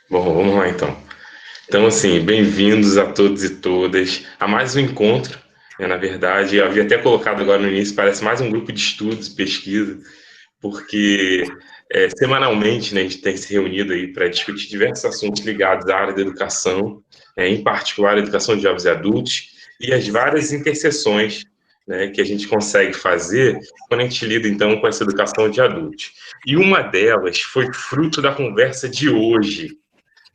Bom, vamos lá então. Então, assim, bem-vindos a todos e todas a mais um encontro. Na verdade, eu havia até colocado agora no início, parece mais um grupo de estudos e pesquisa, porque semanalmente, né, a gente tem se reunido aí para discutir diversos assuntos ligados à área da educação, em particular a educação de jovens e adultos, e as várias interseções, né, que a gente consegue fazer quando a gente lida, então, com essa educação de adultos. E uma delas foi fruto da conversa de hoje.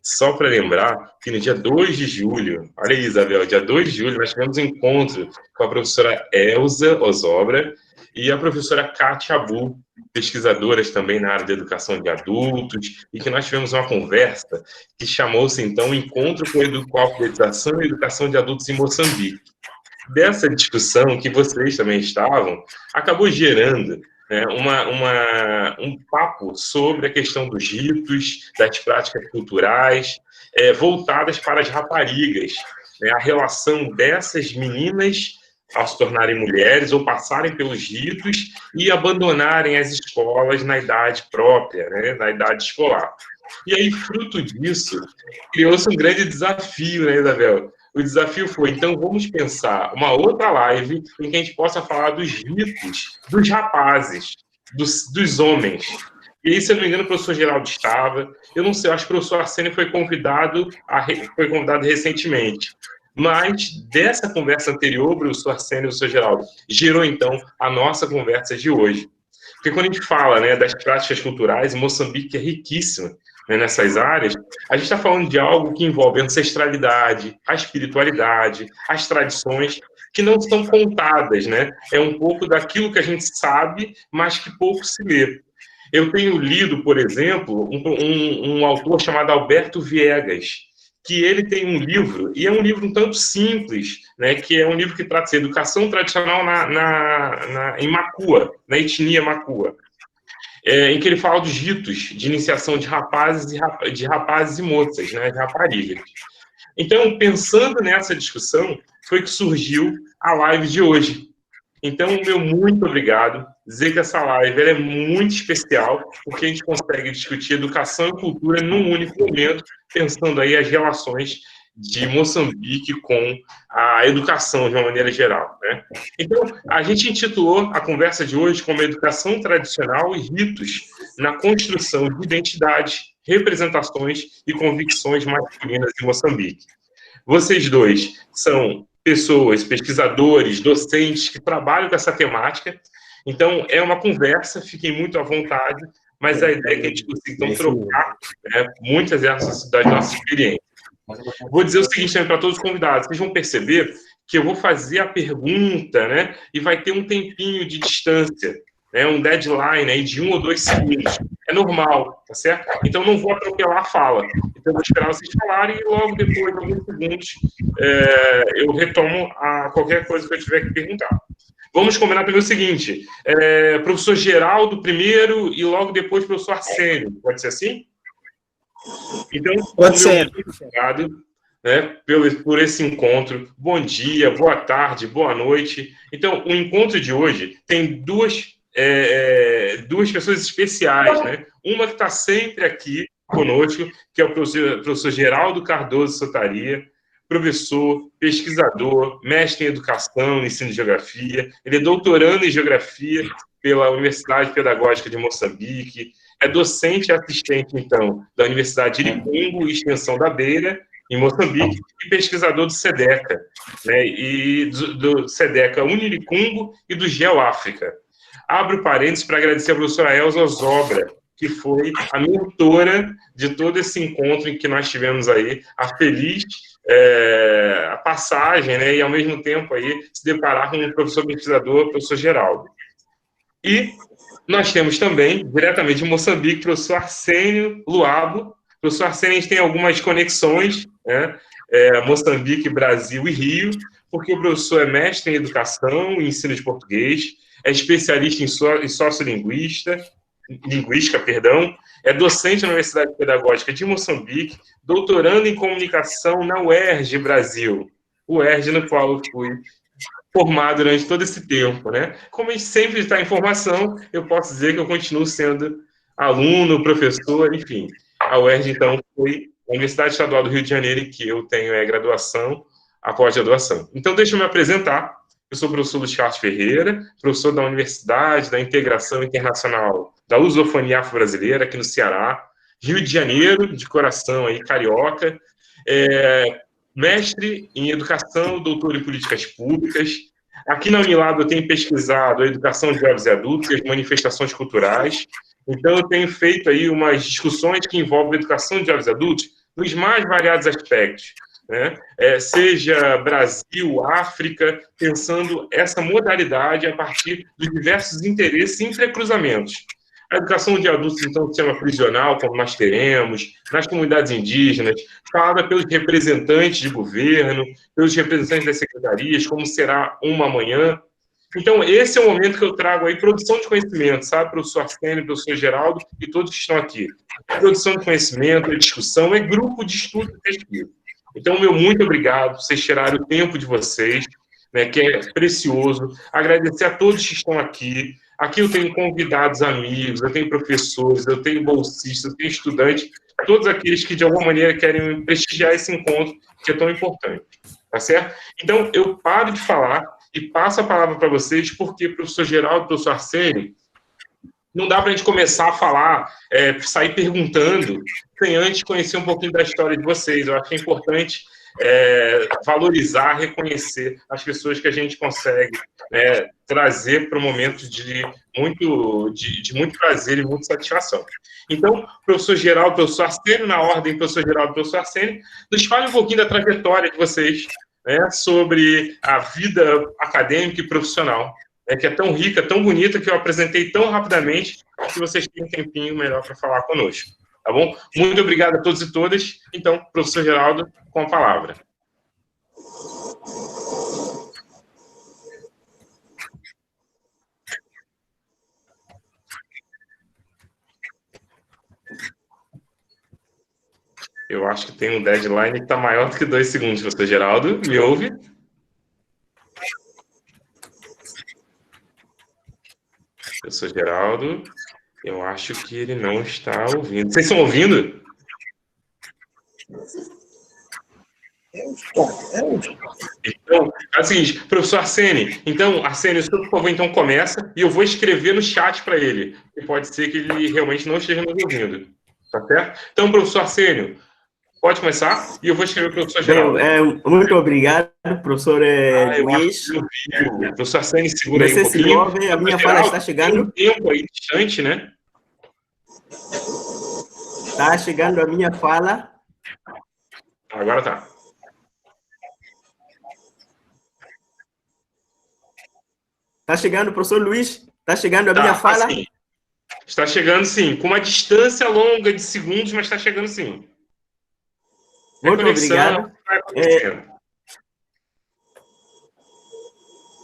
Só para lembrar que no dia 2 de julho, olha aí, Isabel, dia 2 de julho, nós tivemos um encontro com a professora Elza Osobra e a professora Kátia Abu, pesquisadoras também na área de educação de adultos, e que nós tivemos uma conversa que chamou-se, então, Encontro com a Alfabetização e Educação de Adultos em Moçambique. Dessa discussão que vocês também estavam, acabou gerando, né, um papo sobre a questão dos ritos, das práticas culturais, voltadas para as raparigas, né, a relação dessas meninas ao se tornarem mulheres ou passarem pelos ritos e abandonarem as escolas na idade própria, né, na idade escolar. E aí, fruto disso, criou-se um grande desafio, né, Isabel? O desafio foi, então, vamos pensar uma outra live em que a gente possa falar dos ritos dos rapazes, dos homens. E aí, se eu não me engano, o professor Geraldo estava. Eu não sei, eu acho que o professor Arsênio foi convidado recentemente. Mas dessa conversa anterior, o professor Arsênio e o professor Geraldo, gerou, então, a nossa conversa de hoje. Porque quando a gente fala, né, das práticas culturais, Moçambique é riquíssima, né, nessas áreas, a gente está falando de algo que envolve a ancestralidade, a espiritualidade, as tradições, que não são contadas, né? É um pouco daquilo que a gente sabe, mas que pouco se lê. Eu tenho lido, por exemplo, um autor chamado Alberto Viegas, que ele tem um livro, e é um livro um tanto simples, né, que é um livro que trata de educação tradicional em Macua, na etnia Macua, em que ele fala dos ritos de iniciação de rapazes e moças, né, de raparigas. Então, pensando nessa discussão, foi que surgiu a live de hoje. Então, meu muito obrigado. Dizer que essa live é muito especial, porque a gente consegue discutir educação e cultura num único momento, pensando aí as relações de Moçambique com a educação de uma maneira geral, né? Então, a gente intitulou a conversa de hoje como Educação Tradicional e Ritos na Construção de Identidades, Representações e Convicções Masculinas em Moçambique. Vocês dois são pessoas, pesquisadores, docentes que trabalham com essa temática. Então, é uma conversa, fiquem muito à vontade, mas a ideia é que a gente consiga, então, trocar, né, muitas das nossas experiências. Vou dizer o seguinte também para todos os convidados, vocês vão perceber que eu vou fazer a pergunta, né, e vai ter um tempinho de distância, né, um deadline aí de 1 ou 2 segundos. É normal, tá certo? Então, não vou atropelar a fala. Então, vou esperar vocês falarem e logo depois, de alguns segundos, eu retomo qualquer coisa que eu tiver que perguntar. Vamos combinar primeiro o seguinte, professor Geraldo primeiro e logo depois professor Arsênio. Pode ser assim? Então, pode ser. Muito obrigado, né, por esse encontro. Bom dia, boa tarde, boa noite. Então, o encontro de hoje tem duas pessoas especiais, né? Uma que está sempre aqui conosco, que é o professor Geraldo Cardoso Sotaria, professor, pesquisador, mestre em educação, ensino de geografia. Ele é doutorando em geografia pela Universidade Pedagógica de Moçambique, é docente e assistente, então, da Universidade de Iricungo e Extensão da Beira, em Moçambique, e pesquisador do SEDECA, né, e do SEDECA Uniricungo e do GeoAfrica. Abro parênteses para agradecer a professora Elza Osobra, que foi a mentora de todo esse encontro em que nós tivemos aí a feliz a passagem, né, e ao mesmo tempo aí se deparar com o professor pesquisador, o professor Geraldo. E nós temos também, diretamente de Moçambique, o professor Arsênio Luabo. O professor Arsênio, a gente tem algumas conexões, né? Moçambique, Brasil e Rio, porque o professor é mestre em educação e ensino de português, é especialista em sociolinguística, é docente na Universidade Pedagógica de Moçambique, doutorando em comunicação na UERJ Brasil, UERJ no qual eu fui formado durante todo esse tempo, né? Como a gente sempre está em formação, eu posso dizer que eu continuo sendo aluno, professor, enfim. A UERJ, então, foi da Universidade Estadual do Rio de Janeiro, em que eu tenho graduação, a pós-graduação. Então, deixa eu me apresentar. Eu sou o professor Luiz Carlos Ferreira, professor da Universidade da Integração Internacional da Lusofonia Afro-Brasileira, aqui no Ceará, Rio de Janeiro, de coração aí, carioca, mestre em Educação, doutor em Políticas Públicas. Aqui na Unilab eu tenho pesquisado a educação de jovens e adultos e as manifestações culturais. Então, eu tenho feito aí umas discussões que envolvem a educação de jovens e adultos nos mais variados aspectos, né? Seja Brasil, África, pensando essa modalidade a partir de diversos interesses e entrecruzamentos. A educação de adultos, então, no sistema prisional, como nós teremos, nas comunidades indígenas, falada pelos representantes de governo, pelos representantes das secretarias, como será uma amanhã. Então, esse é o momento que eu trago aí produção de conhecimento, sabe, professor Arsênio, professor Geraldo e todos que estão aqui. Produção de conhecimento, discussão, é grupo de estudo e pesquisa. Então, meu muito obrigado por vocês tirarem o tempo de vocês, né, que é precioso. Agradecer a todos que estão aqui. Aqui eu tenho convidados amigos, eu tenho professores, eu tenho bolsistas, eu tenho estudantes, todos aqueles que, de alguma maneira, querem prestigiar esse encontro, que é tão importante. Tá certo? Então, eu paro de falar e passo a palavra para vocês, porque professor Geraldo, professor Arsênio, não dá para a gente começar a falar, sair perguntando, sem antes conhecer um pouquinho da história de vocês. Eu acho que é importante valorizar, reconhecer as pessoas que a gente consegue trazer para um momento de muito prazer e muita satisfação. Então, professor Geraldo, professor Arsênio, na ordem, professor Geraldo, professor Arsênio, nos fale um pouquinho da trajetória de vocês, sobre a vida acadêmica e profissional, que é tão rica, tão bonita, que eu apresentei tão rapidamente, que vocês têm um tempinho melhor para falar conosco. Tá bom? Muito obrigado a todos e todas. Então, professor Geraldo, com a palavra. Eu acho que tem um deadline que está maior do que 2 segundos, professor Geraldo. Me ouve? Professor Geraldo, eu acho que ele não está ouvindo. Vocês estão ouvindo? Então, é o seguinte, professor Arsênio, então, Arsênio, por favor, então começa, e eu vou escrever no chat para ele, e pode ser que ele realmente não esteja nos ouvindo, tá certo? Então, professor Arsênio, pode começar, e eu vou escrever para o professor Geraldo. Muito obrigado, professor Luiz. Professor Arsênio, segura aí um pouquinho. Se ouve, a minha fala está chegando? Tem um tempo aí distante, né? Está chegando a minha fala? Agora tá. Está chegando, professor Luiz? Está chegando a minha fala? Sim. Está chegando, sim. Com uma distância longa de segundos, mas está chegando, sim. Muito obrigado.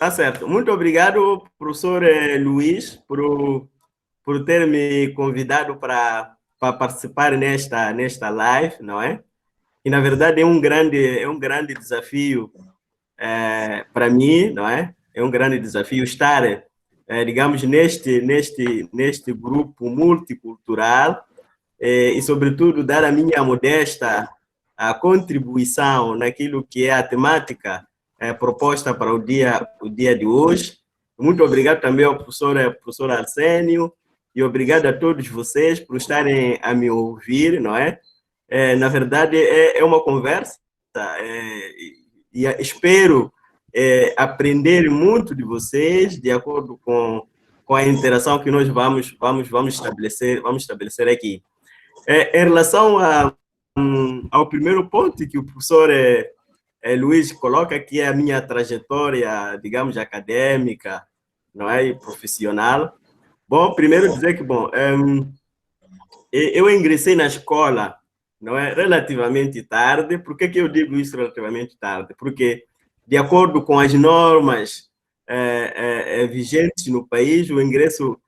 Tá certo. Muito obrigado, professor Luiz, por ter me convidado para participar nesta live, não é? E, na verdade, é um grande desafio para mim, não é? É um grande desafio estar, digamos, neste grupo multicultural e, sobretudo, dar a minha modesta contribuição naquilo que é a temática proposta para o dia de hoje. Muito obrigado também ao professor Arsênio e obrigado a todos vocês por estarem a me ouvir, não é? Na verdade, é uma conversa e espero aprender muito de vocês, de acordo com a interação que nós vamos estabelecer aqui. Em relação ao primeiro ponto que o professor Luiz coloca, que é a minha trajetória, digamos, acadêmica, não é, e profissional. Bom, primeiro dizer que, eu ingressei na escola, não é, relativamente tarde. Por que eu digo isso relativamente tarde? Porque, de acordo com as normas vigentes no país, o ingresso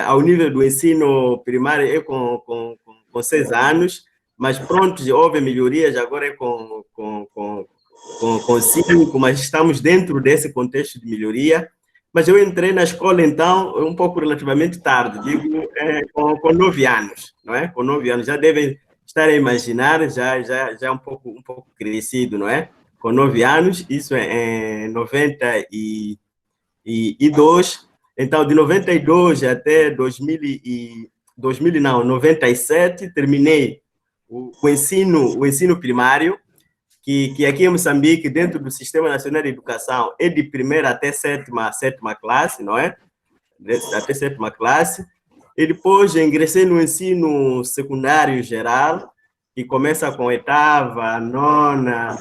ao nível do ensino primário é com 6 anos, mas pronto, houve melhorias, agora é com 5, mas estamos dentro desse contexto de melhoria. Mas eu entrei na escola, então, um pouco relativamente tarde, digo, com 9 anos, não é? Com 9 anos, já devem estar a imaginar, já um pouco crescido, não é? Com 9 anos, isso é em 92. Então, de 92 até 97, terminei o ensino primário, que aqui em Moçambique, dentro do Sistema Nacional de Educação, é de primeira até sétima classe, não é? Até sétima classe. E depois ingressei no ensino secundário geral, que começa com oitava, nona,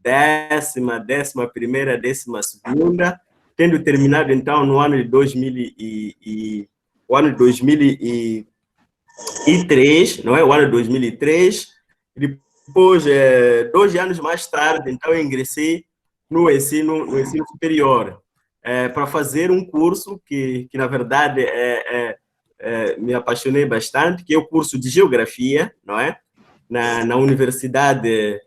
décima primeira, 12ª, tendo terminado, então, no ano de 2003, não é? O ano de 2003. Depois, 2 anos mais tarde, então, eu ingressei no ensino superior, para fazer um curso que na verdade, me apaixonei bastante, que é o curso de Geografia, não é? Na Universidade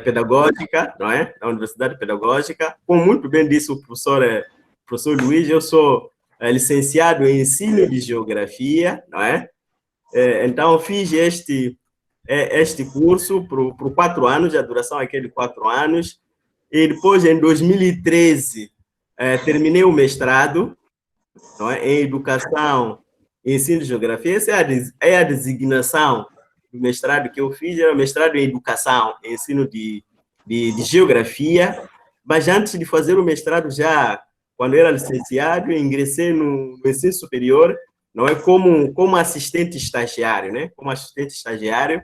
Pedagógica, não é? Na Universidade Pedagógica. Como muito bem disse o professor Luiz, eu sou licenciado em Ensino de Geografia, não é? Então, fiz este curso por 4 anos, a duração é de 4 anos, e depois, em 2013, terminei o mestrado, não é? Em Educação e Ensino de Geografia. Essa é a designação do mestrado que eu fiz, era mestrado em Educação e Ensino de Geografia, mas antes de fazer o mestrado, já quando eu era licenciado, eu ingressei no ensino superior, não é, como assistente estagiário, né? Como assistente estagiário,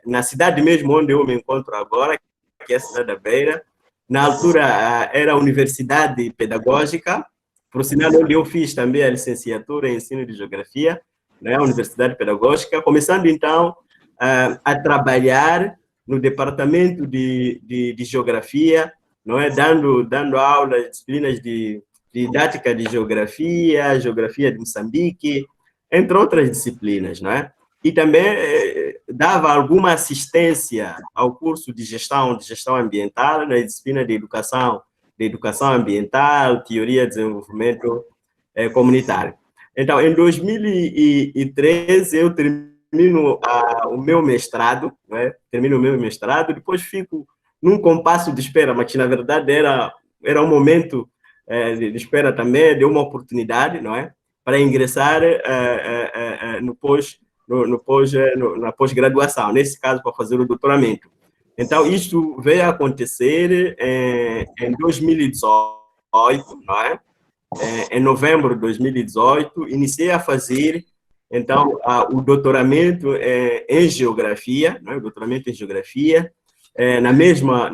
na cidade mesmo onde eu me encontro agora, que é a cidade da Beira. Na altura, era a Universidade Pedagógica, por sinal, onde eu fiz também a licenciatura em Ensino de Geografia, né? A Universidade Pedagógica, começando, então, a trabalhar no Departamento de Geografia, não é? Dando aulas, disciplinas de didática de geografia, geografia de Moçambique, entre outras disciplinas, não é? E também dava alguma assistência ao curso de gestão ambiental, na disciplina de educação ambiental, teoria de desenvolvimento comunitário. Então, em 2013, eu termino o meu mestrado, né? Depois fico num compasso de espera, mas que, na verdade, era um momento de espera também, de uma oportunidade, não é? Para ingressar na pós-graduação, nesse caso, para fazer o doutoramento. Então, isso veio a acontecer em 2018, não é? Em novembro de 2018, iniciei a fazer, então, o doutoramento em Geografia, não é? O doutoramento em Geografia, na mesma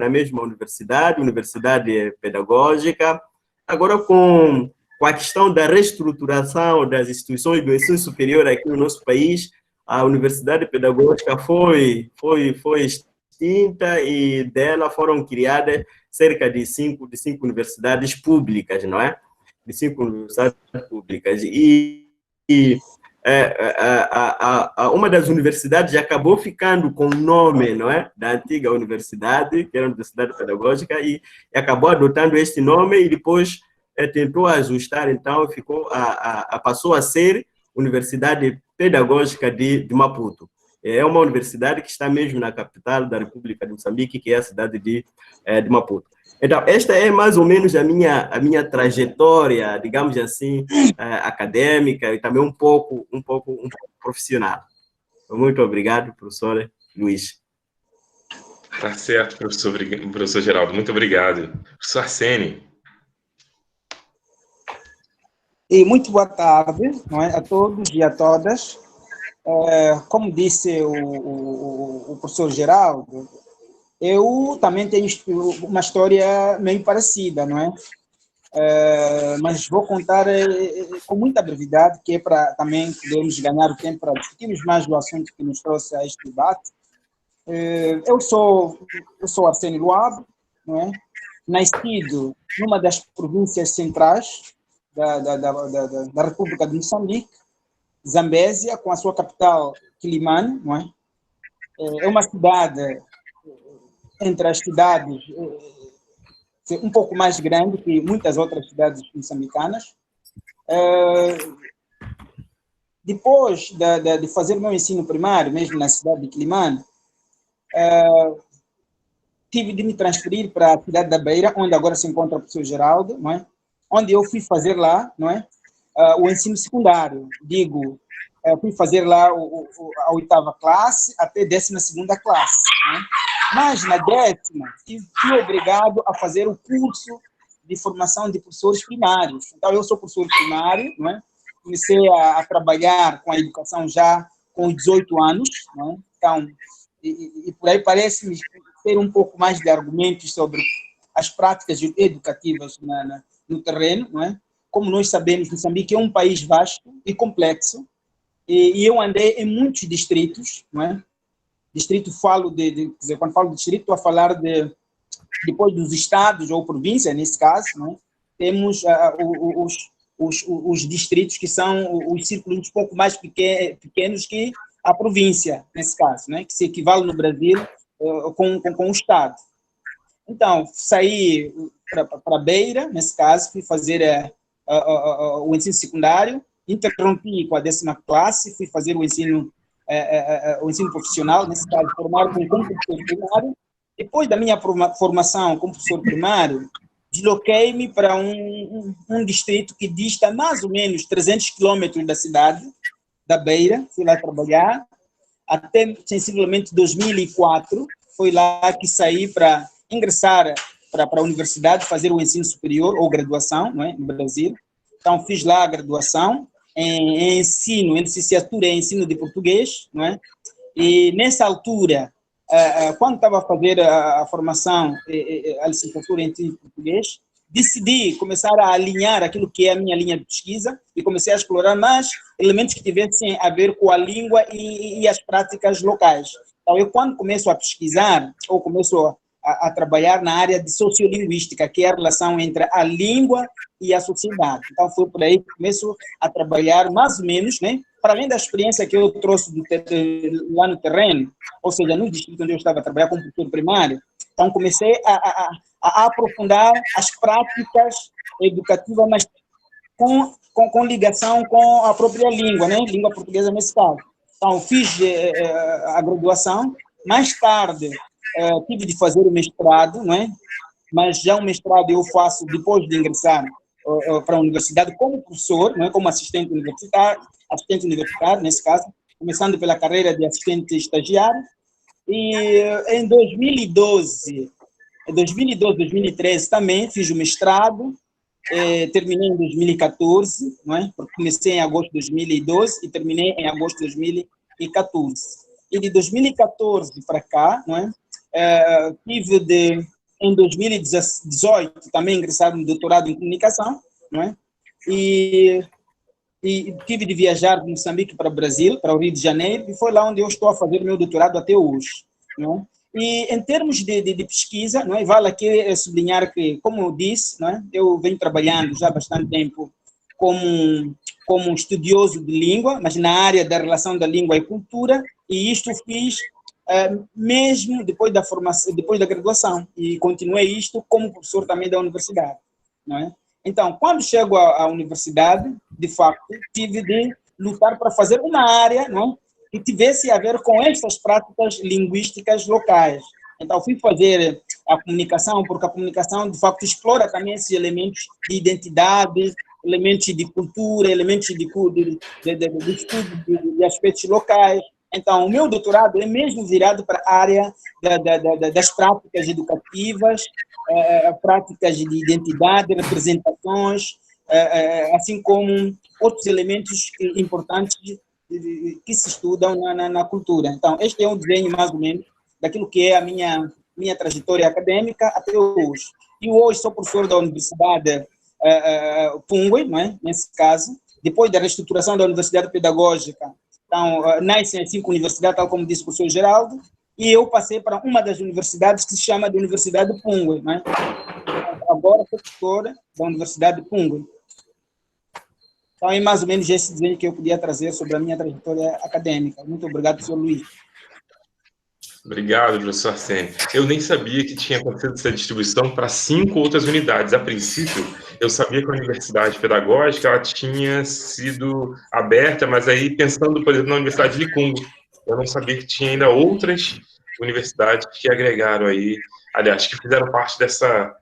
Universidade Pedagógica. Agora, com a questão da reestruturação das instituições do ensino superior aqui no nosso país, a Universidade Pedagógica foi extinta e dela foram criadas cerca de cinco universidades públicas, não é? De 5 universidades públicas. Uma das universidades acabou ficando com o nome, não é? Da antiga universidade, que era a Universidade Pedagógica, e acabou adotando este nome e depois tentou ajustar, então passou a ser Universidade Pedagógica de Maputo. É uma universidade que está mesmo na capital da República de Moçambique, que é a cidade de Maputo. Então, esta é mais ou menos a minha trajetória, digamos assim, acadêmica e também um pouco profissional. Muito obrigado, professor Luiz. Tá certo, professor Geraldo. Muito obrigado. Professor Arsênio. E muito boa tarde, não é, a todos e a todas. Como disse o professor Geraldo, eu também tenho uma história meio parecida, não é? Mas vou contar com muita brevidade, que é para também podermos ganhar o tempo para discutirmos mais do assunto que nos trouxe a este debate. Eu sou Arsênio Luabo, não é? Nascido numa das províncias centrais da República de Moçambique, Zambésia, com a sua capital, Quilimane, não é? É uma cidade, entre as cidades, um pouco mais grande que muitas outras cidades moçambicanas. depois de fazer meu ensino primário, mesmo na cidade de Quilimane, tive de me transferir para a cidade da Beira, onde agora se encontra o professor Geraldo, não é? Onde eu fui fazer lá, não é? O ensino secundário, fui fazer lá a 8ª classe até 12ª classe, né? Mas na 10ª, fui obrigado a fazer o curso de formação de professores primários. Então, eu sou professor primário, não é? Comecei a trabalhar com a educação já com 18 anos, não é? Então, e por aí parece-me ter um pouco mais de argumentos sobre as práticas educativas no terreno, não é? Como nós sabemos, Moçambique é um país vasto e complexo, e eu andei em muitos distritos, não é? Distrito, quer dizer, quando falo de distrito, estou a falar depois dos estados ou província, nesse caso, não é? Temos os distritos que são os círculos um pouco mais pequenos que a província, nesse caso, né? Que se equivale no Brasil com o estado. Então, saí para Beira, nesse caso, fui fazer o ensino secundário, interrompi com a 10ª classe, fui fazer o ensino profissional, nesse caso, formar-me como professor primário. Depois da minha formação como professor primário, desloquei-me para um distrito que dista mais ou menos 300 quilômetros da cidade, da Beira, fui lá trabalhar, até sensivelmente 2004, foi lá que saí para ingressar para a universidade, fazer o ensino superior ou graduação, não é, no Brasil. Então, fiz lá a graduação em licenciatura em ensino de português, não é? E nessa altura, quando estava a fazer a formação, a licenciatura em ensino de português, decidi começar a alinhar aquilo que é a minha linha de pesquisa e comecei a explorar mais elementos que tivessem a ver com a língua e as práticas locais. Então, eu quando começo a pesquisar, ou começo a trabalhar na área de sociolinguística, que é a relação entre a língua e a sociedade. Então, foi por aí que começo a trabalhar mais ou menos, né? Para além da experiência que eu trouxe lá no terreno, ou seja, no distrito onde eu estava a trabalhar como professor primário, então comecei a aprofundar as práticas educativas, mas com ligação com a própria língua, né? Língua portuguesa nesse caso. Então, fiz a graduação, mais tarde tive de fazer o mestrado, não é? Mas já o mestrado eu faço depois de ingressar para a universidade como professor, não é? Como assistente universitário, nesse caso, começando pela carreira de assistente estagiário. E em 2012, 2013 também fiz o mestrado, terminei em 2014, não é? Porque comecei em agosto de 2012 e terminei em agosto de 2014. E de 2014 para cá, não é? Em 2018 também ingressado no doutorado em comunicação, não é? E tive de viajar de Moçambique para o Brasil, para o Rio de Janeiro, e foi lá onde eu estou a fazer meu doutorado até hoje, não é? E em termos de pesquisa, não é? Vale aqui sublinhar que, como eu disse, não é? Eu venho trabalhando já há bastante tempo como estudioso de língua, mas na área da relação da língua e cultura, e isto fiz mesmo depois da formação, depois da graduação, e continuei isto como professor também da universidade, não é? Então, quando chego à universidade, de facto, tive de lutar para fazer uma área, não é? Que tivesse a ver com estas práticas linguísticas locais. Então, fui fazer a comunicação, porque a comunicação, de facto, explora também esses elementos de identidade, elementos de cultura, elementos de estudo de aspectos locais. Então, o meu doutorado é mesmo virado para a área das práticas educativas, práticas de identidade, representações, assim como outros elementos importantes que se estudam na cultura. Então, este é um desenho, mais ou menos, daquilo que é a minha trajetória acadêmica até hoje. E hoje sou professor da Universidade Pungue, não é? Nesse caso, depois da reestruturação da Universidade Pedagógica. Então, nascem 5 universidades, tal como disse o professor Geraldo, e eu passei para uma das universidades que se chama de Universidade Pungue, não é? Agora sou professor da Universidade Pungue. Então, é mais ou menos esse desenho que eu podia trazer sobre a minha trajetória acadêmica. Muito obrigado, professor Luiz. Obrigado, professor Arsênio. Eu nem sabia que tinha acontecido essa distribuição para 5 outras unidades. A princípio, eu sabia que a Universidade Pedagógica ela tinha sido aberta, mas aí, pensando, por exemplo, na Universidade de Licumbo, eu não sabia que tinha ainda outras universidades que agregaram aí, aliás, que fizeram parte dessa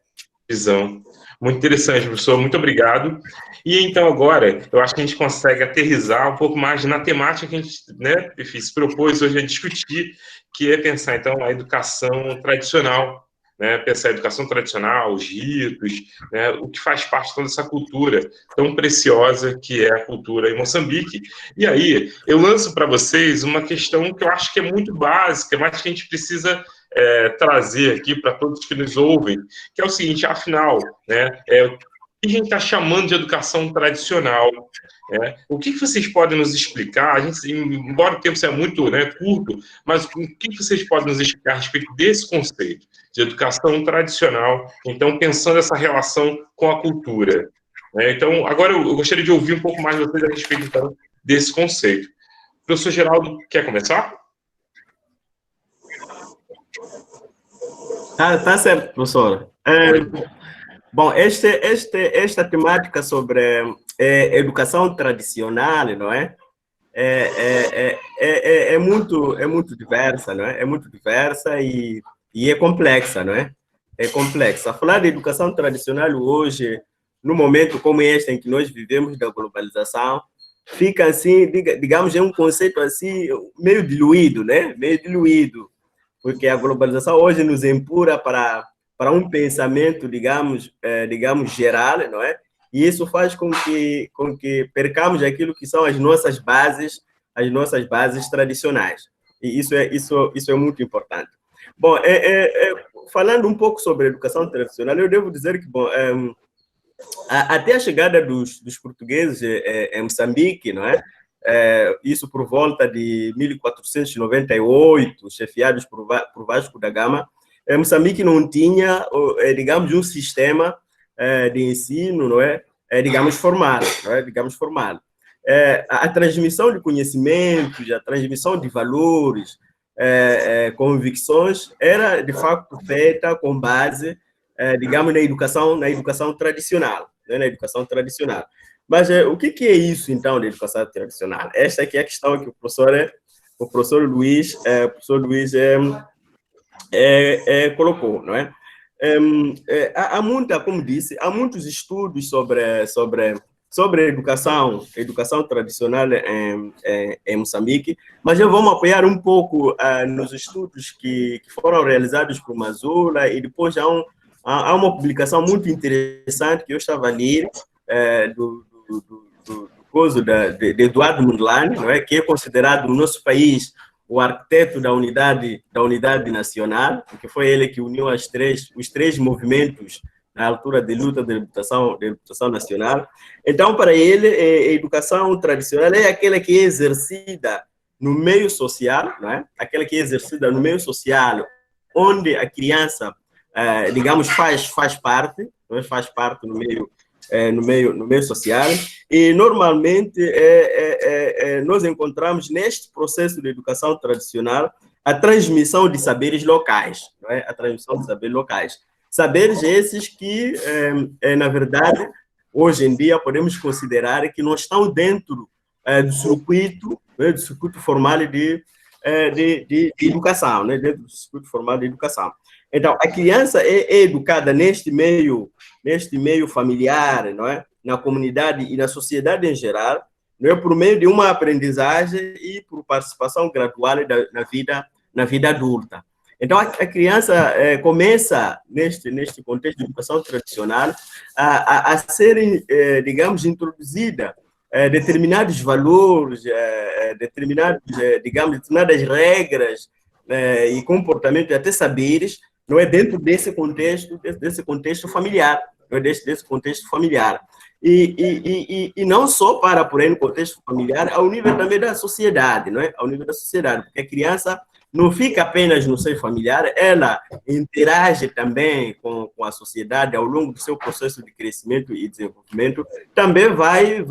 visão. Muito interessante, professor. Muito obrigado. E então, agora, eu acho que a gente consegue aterrissar um pouco mais na temática que a gente, né, se propôs hoje a discutir, que é pensar, então, a educação tradicional, né, pensar a educação tradicional, os ritos, né, o que faz parte de toda essa cultura tão preciosa que é a cultura em Moçambique. E aí, eu lanço para vocês uma questão que eu acho que é muito básica, mas que a gente precisa trazer aqui para todos que nos ouvem, que é o seguinte, afinal, né, o que a gente está chamando de educação tradicional? O que vocês podem nos explicar? A gente, embora o tempo seja muito, né, curto, mas o que vocês podem nos explicar a respeito desse conceito de educação tradicional, então, pensando essa relação com a cultura? Então, agora eu gostaria de ouvir um pouco mais de vocês a respeito, então, desse conceito. Professor Geraldo, quer começar? Tá certo, professor. Bom, esta temática sobre educação tradicional, não é? É muito diversa, não é? É muito diversa e é complexa, não é? É complexa. Falar de educação tradicional hoje, no momento como este em que nós vivemos da globalização, fica assim, digamos, é um conceito assim meio diluído, né? Meio diluído, porque a globalização hoje nos empurra para um pensamento, digamos, geral, não é? E isso faz com que percamos aquilo que são as nossas bases tradicionais. E isso é muito importante. Bom, falando um pouco sobre a educação tradicional, eu devo dizer que, bom, até a chegada dos portugueses em Moçambique, não é? Isso por volta de 1498, chefiados por Vasco da Gama, Moçambique não tinha, digamos, um sistema de ensino, não é? Digamos, formal, não é? Digamos, formal. A transmissão de conhecimentos, a transmissão de valores, convicções, era, de facto, feita com base, digamos, na educação tradicional, né? Na educação tradicional. Mas o que é isso, então, de educação tradicional? Esta aqui é a questão que o professor Luiz colocou, não é? Há muita, como disse, há muitos estudos sobre a educação tradicional em Moçambique, mas eu vou apoiar um pouco nos estudos que foram realizados por Mazula, e depois há uma publicação muito interessante que eu estava a ler, do de Eduardo Mondlane, não é? Que é considerado no nosso país o arquiteto da unidade nacional, porque foi ele que uniu os três movimentos na altura de luta da educação nacional. Então, para ele, a educação tradicional é aquela que é exercida no meio social, não é? Aquela que é exercida no meio social, onde a criança, digamos, faz parte, não é? Faz parte no meio social, e normalmente nós encontramos neste processo de educação tradicional a transmissão de saberes locais, não é? A transmissão de saberes locais. Saberes esses que, na verdade, hoje em dia podemos considerar que não estão dentro do circuito formal de educação, né? Dentro do circuito formal de educação. Então, a criança é educada neste meio familiar, não é? Na comunidade e na sociedade em geral, não é? Por meio de uma aprendizagem e por participação gradual na vida adulta. Então, a criança começa, neste contexto de educação tradicional, a ser, digamos, introduzida determinados valores, determinadas regras e comportamentos, até saberes, não é, dentro desse contexto familiar, não é, desse contexto familiar. E não só porém, no contexto familiar, ao nível também da sociedade, não é? Ao nível da sociedade, porque a criança não fica apenas no seio familiar, ela interage também com a sociedade ao longo do seu processo de crescimento e desenvolvimento, também vai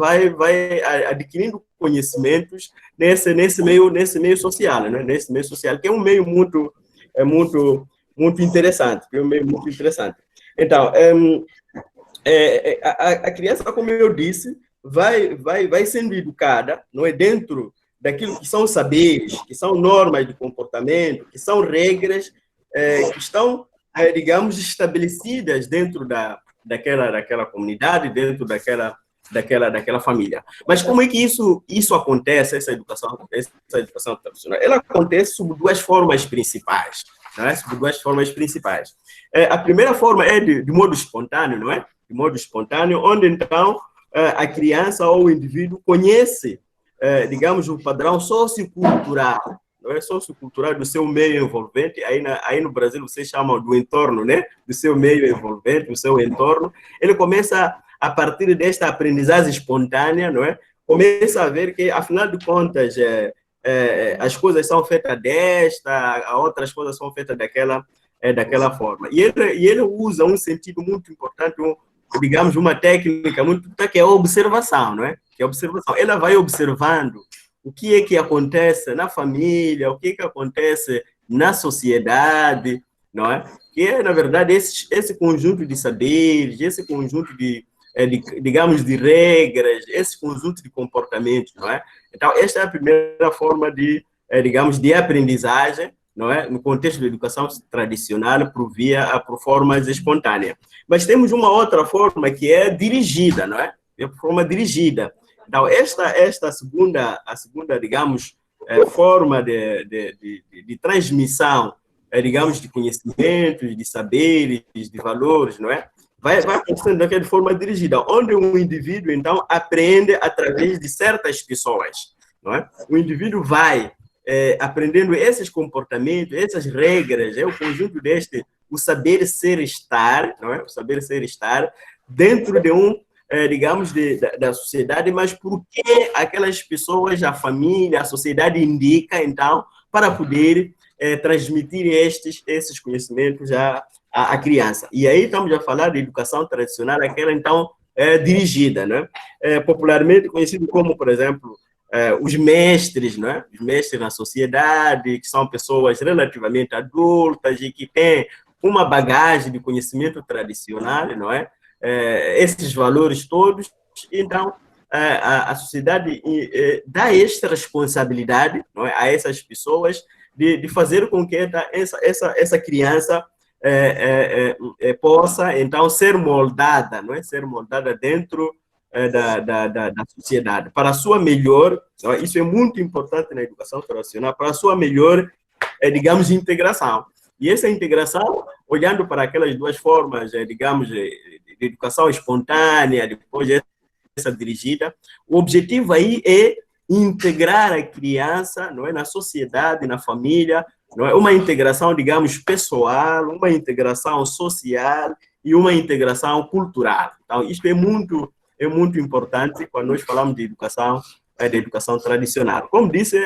adquirindo conhecimentos nesse meio social, né? Nesse meio social, que é um meio muito é muito interessante, é muito interessante. Então, a criança, como eu disse, vai sendo educada, não é, dentro daquilo que são saberes, que são normas de comportamento, que são regras que estão, digamos, estabelecidas dentro daquela comunidade, dentro daquela família. Mas como é que isso acontece, essa educação tradicional? Ela acontece sob duas formas principais, não é? Sob duas formas principais. A primeira forma é de modo espontâneo, não é? De modo espontâneo, onde então a criança ou o indivíduo conhece, digamos, o padrão sociocultural, não é? Sociocultural do seu meio envolvente. Aí no Brasil vocês chamam do entorno, né? Do seu meio envolvente, do seu entorno. Ele começa, a partir desta aprendizagem espontânea, não é? Começa a ver que, afinal de contas, as coisas são feitas outras coisas são feitas daquela forma. E ele usa um sentido muito importante, digamos, uma técnica muito importante, que é a observação, não é? Que é a observação. Ela vai observando o que é que acontece na família, o que é que acontece na sociedade, não é? Que é, na verdade, esse conjunto de saberes, esse conjunto digamos, de regras, esse conjunto de comportamentos, não é? Então, esta é a primeira forma digamos, de aprendizagem, não é? No contexto da educação tradicional, por formas espontâneas. Mas temos uma outra forma que é dirigida, não é? É por forma dirigida. Então, esta segunda, digamos, forma de transmissão, digamos, de conhecimentos, de saberes, de valores, não é? Vai acontecendo daquela forma dirigida, onde um indivíduo, então, aprende através de certas pessoas, não é? O indivíduo vai aprendendo esses comportamentos, essas regras, o conjunto o saber ser estar, não é? O saber ser estar dentro de digamos, da sociedade, mas por que aquelas pessoas, a família, a sociedade indica, então, para poder transmitir esses conhecimentos à criança. E aí estamos a falar de educação tradicional, aquela, então, dirigida, né? Popularmente conhecido como, por exemplo, os mestres, né? Os mestres na sociedade, que são pessoas relativamente adultas e que têm uma bagagem de conhecimento tradicional, não é? Esses valores todos. Então, a sociedade dá esta responsabilidade, não é, a essas pessoas de fazer com que essa criança possa, então, ser moldada, não é? Ser moldada dentro da sociedade, para a sua melhor, isso é muito importante na educação tradicional, para a sua melhor, digamos, integração. E essa integração, olhando para aquelas duas formas, digamos, de educação espontânea, depois essa dirigida, o objetivo aí é integrar a criança, não é, na sociedade, na família, não é, uma integração, digamos, pessoal, uma integração social e uma integração cultural. Então, isso é muito importante quando nós falamos de educação tradicional. Como disse,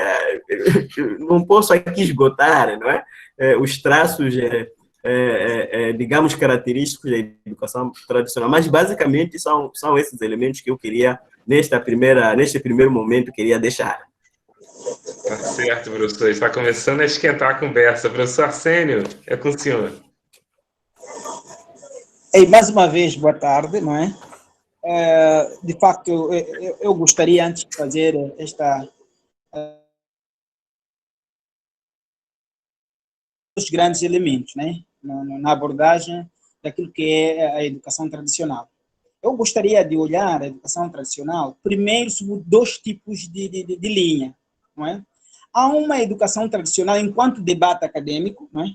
não posso aqui esgotar, não é? Os traços, digamos, característicos da educação tradicional, mas basicamente são esses elementos que eu queria, neste primeiro momento, queria deixar. Tá certo, professor. Está começando a esquentar a conversa. Professor Arsênio, é com o senhor. Mais uma vez, boa tarde, não é? De facto, eu gostaria, antes de fazer os grandes elementos, né, na abordagem daquilo que é a educação tradicional. Eu gostaria de olhar a educação tradicional primeiro sobre dois tipos de linha, não é? Há uma educação tradicional enquanto debate acadêmico, não é?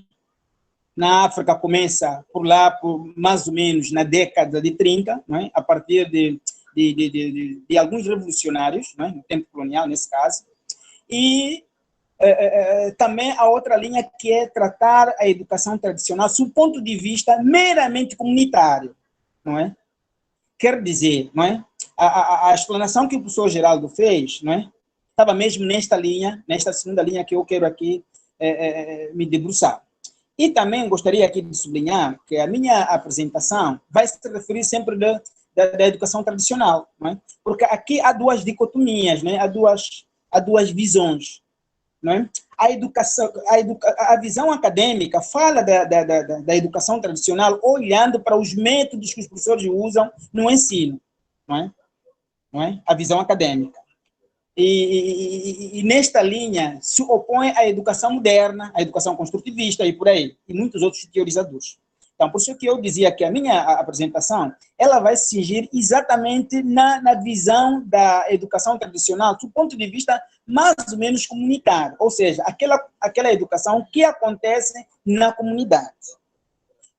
Na África começa por lá, por mais ou menos na década de 30, não é? A partir de alguns revolucionários, não é? No tempo colonial, nesse caso, e também a outra linha que é tratar a educação tradicional sob o ponto de vista meramente comunitário, não é? Quer dizer, não é? A explanação que o professor Geraldo fez, não é? Estava mesmo nesta linha, nesta segunda linha que eu quero aqui me debruçar. E também gostaria aqui de sublinhar que a minha apresentação vai se referir sempre da educação tradicional, não é? Porque aqui há duas dicotomias, né? Há duas visões. não é? A visão acadêmica fala da educação tradicional olhando para os métodos que os professores usam no ensino, não é? Não é? A visão acadêmica. E nesta linha se opõe à educação moderna, à educação construtivista e por aí, e muitos outros teorizadores. Então, por isso que eu dizia que a minha apresentação, ela vai se cingir exatamente na visão da educação tradicional, do ponto de vista mais ou menos comunitário, ou seja, aquela educação que acontece na comunidade.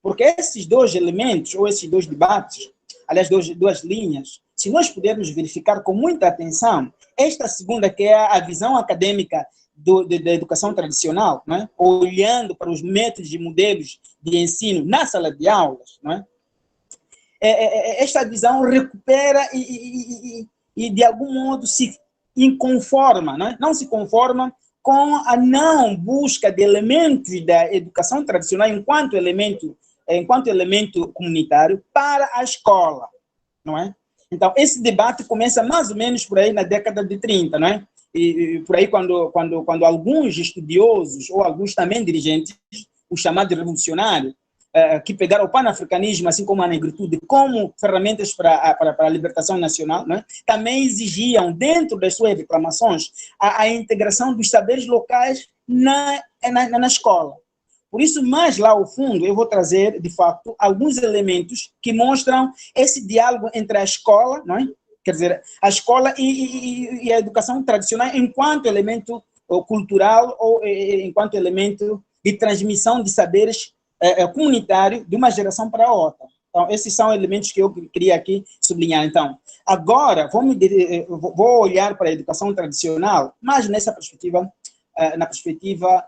Porque esses dois elementos, ou esses dois debates, aliás, duas linhas, se nós pudermos verificar com muita atenção, esta segunda, que é a visão acadêmica da educação tradicional, né? Olhando para os métodos e modelos de ensino na sala de aulas, né? Esta visão recupera e de algum modo se inconforma, né? Não se conforma com a não busca de elementos da educação tradicional enquanto elemento comunitário para a escola, não é? Então, esse debate começa mais ou menos por aí na década de 30, não é? E por aí, quando alguns estudiosos, ou alguns também dirigentes, os chamados revolucionários, que pegaram o panafricanismo, assim como a negritude, como ferramentas para a libertação nacional, né? Também exigiam, dentro das suas reclamações, a integração dos saberes locais na escola. Por isso, mais lá ao fundo, eu vou trazer, de fato, alguns elementos que mostram esse diálogo entre a escola, não é? Quer dizer, a escola e a educação tradicional enquanto elemento cultural ou enquanto elemento de transmissão de saberes comunitário de uma geração para outra. Então, esses são elementos que eu queria aqui sublinhar. Então, agora, vou olhar para a educação tradicional, mas nessa perspectiva, na perspectiva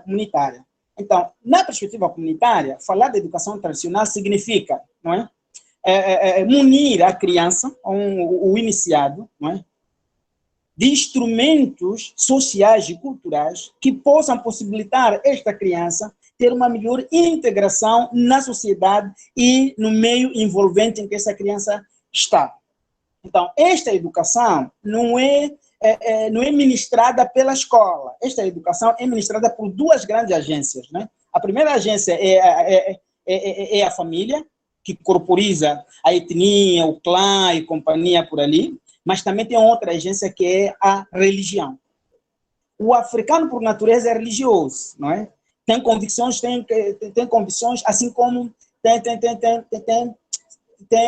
comunitária. Então, na perspectiva comunitária, falar de educação tradicional significa, não é? Munir a criança, o iniciado, não é? De instrumentos sociais e culturais que possam possibilitar esta criança ter uma melhor integração na sociedade e no meio envolvente em que essa criança está. Então, esta educação não é ministrada pela escola. Esta educação é ministrada por duas grandes agências, né? A primeira agência é a família, que corporiza a etnia, o clã e companhia por ali, mas também tem outra agência que é a religião. O africano, por natureza, é religioso, não é? Tem convicções, assim como tem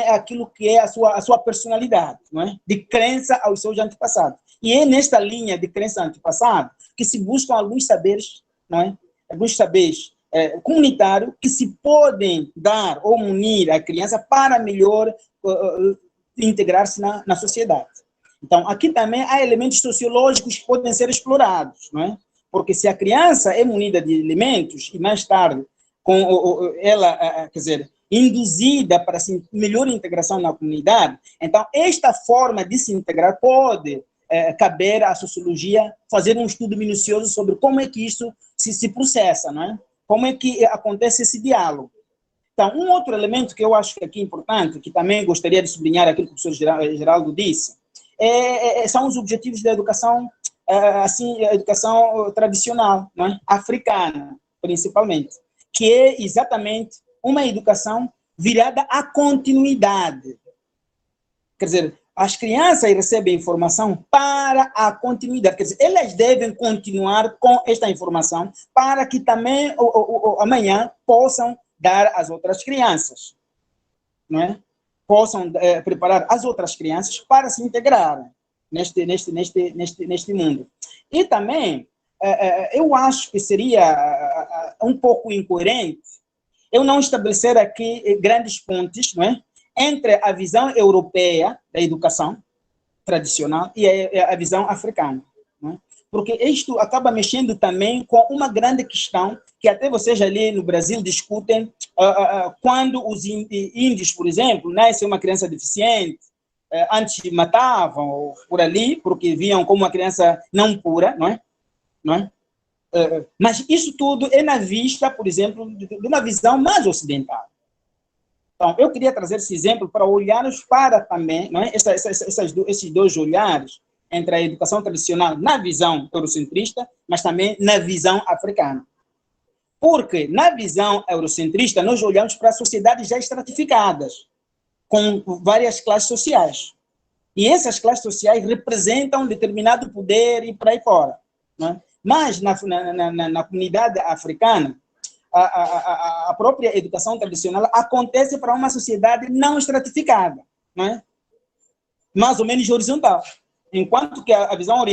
aquilo que é a sua personalidade, não é? De crença aos seus antepassados. E é nesta linha de crença antepassada que se buscam alguns saberes, não é? Alguns saberes comunitários que se podem dar ou munir a criança para melhor integrar-se na sociedade. Então, aqui também há elementos sociológicos que podem ser explorados, não é? Porque se a criança é munida de elementos e mais tarde ela, quer dizer, induzida para melhor integração na comunidade, então esta forma de se integrar pode caber à sociologia fazer um estudo minucioso sobre como é que isso se processa, não é? Como é que acontece esse diálogo. Então, um outro elemento que eu acho que aqui é importante, que também gostaria de sublinhar aquilo que o professor Geraldo disse, são os objetivos da educação, a educação tradicional, não é? Africana, principalmente, que é exatamente uma educação virada à continuidade. Quer dizer, as crianças recebem informação para a continuidade, quer dizer, elas devem continuar com esta informação para que também amanhã possam dar às outras crianças, não é? Possam preparar as outras crianças para se integrarem neste mundo. E também, eu acho que seria um pouco incoerente eu não estabelecer aqui grandes pontes, não é? Entre a visão europeia da educação tradicional e a visão africana, não é? Porque isto acaba mexendo também com uma grande questão que até vocês ali no Brasil discutem quando os índios, por exemplo, nasce uma criança deficiente, antes matavam por ali, porque viam como uma criança não pura, não é? Não é? Mas isso tudo é na vista, por exemplo, de uma visão mais ocidental. Então, eu queria trazer esse exemplo para olharmos para também, não é? Esses dois olhares entre a educação tradicional na visão eurocentrista, mas também na visão africana. Porque na visão eurocentrista nós olhamos para sociedades já estratificadas, com várias classes sociais. E essas classes sociais representam um determinado poder e por aí fora. Né? Mas na comunidade africana, a própria educação tradicional acontece para uma sociedade não estratificada, né? Mais ou menos horizontal. Enquanto que a visão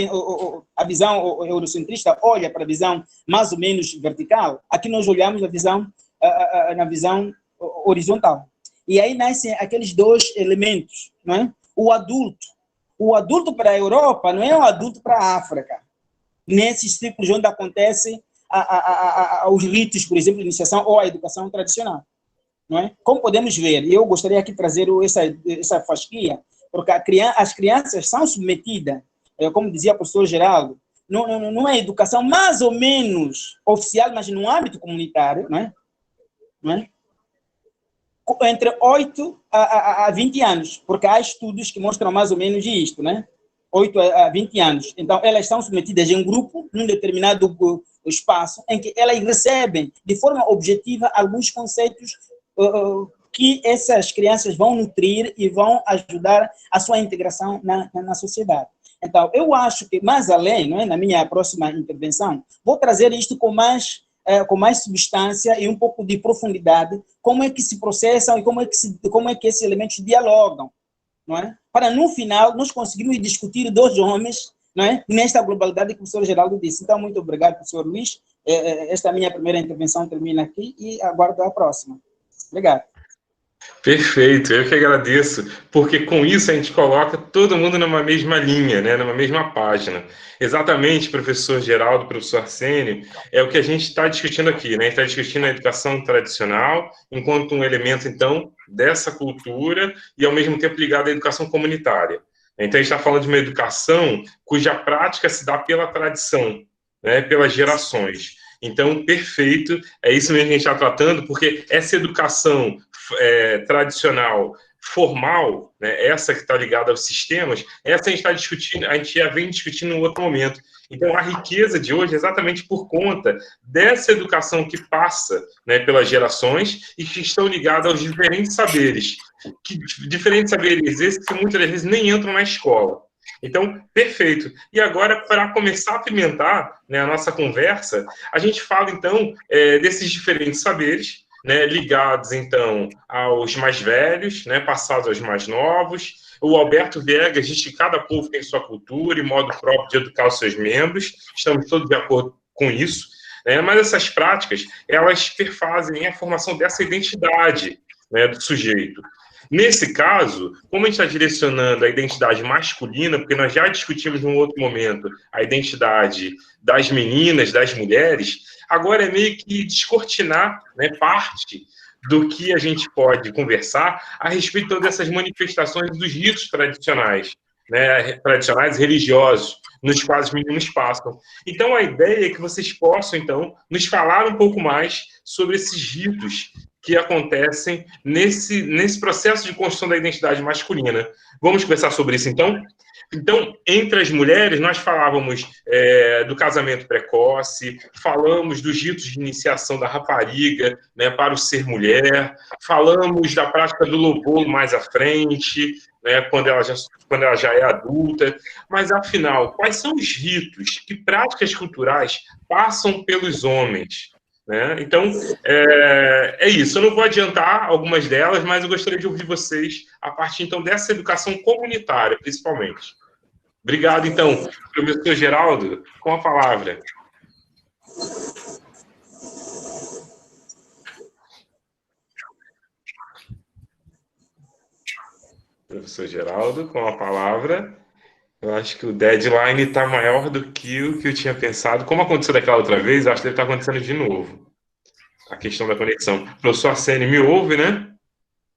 eurocentrista olha para a visão mais ou menos vertical, aqui nós olhamos na visão horizontal. E aí nascem aqueles dois elementos, não é? O adulto para a Europa não é um adulto para a África. Nesses ciclos onde acontece os ritos, por exemplo, de iniciação ou a educação tradicional. Não é? Como podemos ver, e eu gostaria aqui de trazer essa fasquia, porque as crianças são submetidas, como dizia o professor Geraldo, numa educação mais ou menos oficial, mas no âmbito comunitário, não é? Não é? Entre 8 a 20 anos, porque há estudos que mostram mais ou menos isto, né? 8 a 20 anos. Então, elas são submetidas em grupo, num determinado espaço, em que elas recebem, de forma objetiva, alguns conceitos que essas crianças vão nutrir e vão ajudar a sua integração na sociedade. Então, eu acho que, mais além, não é, na minha próxima intervenção, vou trazer isto com mais substância e um pouco de profundidade, como é que se processam e como é que esses elementos dialogam, não é? Para, no final, nós conseguirmos discutir dois homens, não é? Nesta globalidade que o professor Geraldo disse. Então, muito obrigado, professor Luiz. Esta minha primeira intervenção termina aqui e aguardo a próxima. Obrigado. Perfeito, eu que agradeço, porque com isso a gente coloca todo mundo numa mesma linha, né, numa mesma página. Exatamente, professor Geraldo, professor Arsênio, é o que a gente está discutindo aqui, né? A gente está discutindo a educação tradicional enquanto um elemento, então, dessa cultura e, ao mesmo tempo, ligado à educação comunitária. Então, a gente está falando de uma educação cuja prática se dá pela tradição, né, pelas gerações. Então, perfeito, é isso mesmo que a gente está tratando, porque essa educação tradicional, formal, né, essa que está ligada aos sistemas, essa a gente está discutindo, a gente já vem discutindo em outro momento. Então, a riqueza de hoje é exatamente por conta dessa educação que passa, né, pelas gerações e que estão ligadas aos diferentes saberes. Diferentes saberes esses que muitas das vezes nem entram na escola. Então, perfeito. E agora, para começar a apimentar, né, a nossa conversa, a gente fala, então, desses diferentes saberes, né, ligados, então, aos mais velhos, né, passados aos mais novos. O Alberto Viegas diz que cada povo tem sua cultura e modo próprio de educar os seus membros. Estamos todos de acordo com isso. Né, mas essas práticas, elas perfazem a formação dessa identidade, né, do sujeito. Nesse caso, como a gente está direcionando a identidade masculina, porque nós já discutimos num outro momento a identidade das meninas, das mulheres, agora é meio que descortinar, né, parte do que a gente pode conversar a respeito dessas manifestações dos ritos tradicionais, né, tradicionais religiosos, nos quais os meninos passam. Então, a ideia é que vocês possam, então, nos falar um pouco mais sobre esses ritos que acontecem nesse processo de construção da identidade masculina. Vamos conversar sobre isso, então? Então, entre as mulheres, nós falávamos do casamento precoce, falamos dos ritos de iniciação da rapariga, né, para o ser mulher, falamos da prática do lobolo mais à frente, né, quando ela já é adulta. Mas, afinal, quais são os ritos, que práticas culturais passam pelos homens? Né? Então, é isso. Eu não vou adiantar algumas delas, mas eu gostaria de ouvir vocês a partir, então, dessa educação comunitária, principalmente. Obrigado, então, professor Geraldo, com a palavra. Professor Geraldo, com a palavra. Eu acho que o deadline está maior do que o que eu tinha pensado. Como aconteceu daquela outra vez, eu acho que deve estar acontecendo de novo. A questão da conexão. Professor Arsênio, me ouve, né?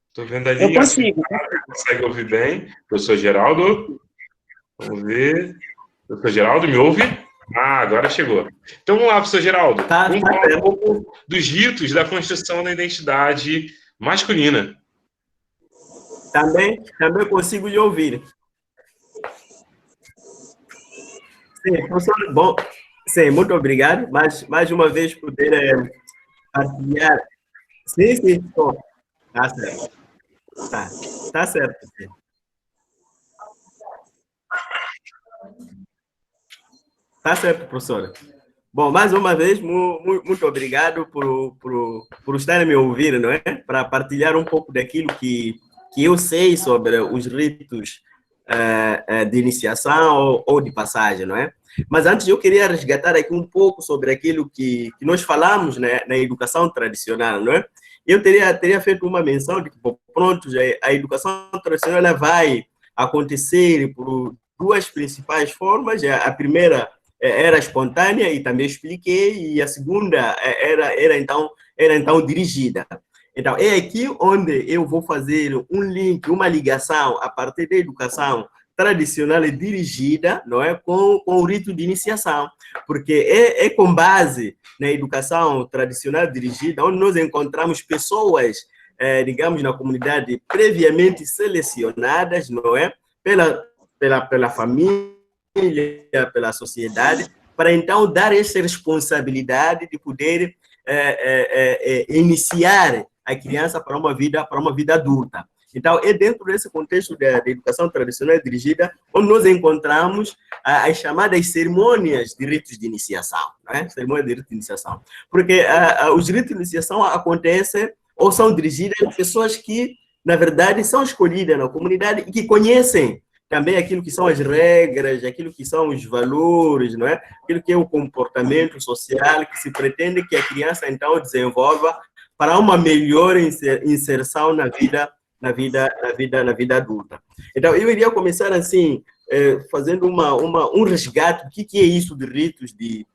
Estou vendo ali. Eu consigo. Consegue ouvir bem. Professor Geraldo? Vamos ver. Professor Geraldo, me ouve? Ah, agora chegou. Então vamos lá, professor Geraldo. Vamos falar um pouco dos ritos da construção da identidade masculina. Também consigo lhe ouvir. Sim, professor, bom, sim, muito obrigado. Mais uma vez poder partilhar. Sim, sim, bom, tá certo. Tá certo. Sim. Tá certo, professora. Bom, mais uma vez, muito obrigado por estarem me ouvindo, não é? Para partilhar um pouco daquilo que eu sei sobre os ritos de iniciação ou de passagem, não é? Mas antes eu queria resgatar aqui um pouco sobre aquilo que nós falamos, né, na educação tradicional, não é? Eu teria feito uma menção de que, pronto, a educação tradicional ela vai acontecer por duas principais formas. A primeira era espontânea e também expliquei, e a segunda era então dirigida. Então, é aqui onde eu vou fazer um link, uma ligação a partir da educação tradicional e dirigida, não é, com o rito de iniciação, porque é com base na educação tradicional dirigida onde nós encontramos pessoas, digamos, na comunidade previamente selecionadas, não é, pela família, pela sociedade, para então dar essa responsabilidade de poder iniciar a criança para uma vida adulta. Então, é dentro desse contexto da educação tradicional dirigida onde nós encontramos as chamadas cerimônias de ritos de iniciação, né? Cerimônias de ritos de iniciação. Porque os ritos de iniciação acontecem ou são dirigidas por pessoas que, na verdade, são escolhidas na comunidade e que conhecem também aquilo que são as regras, aquilo que são os valores, não é? Aquilo que é o comportamento social que se pretende que a criança, então, desenvolva para uma melhor inserção na vida adulta. Então, eu iria começar assim, fazendo um resgate do que é isso de ritos de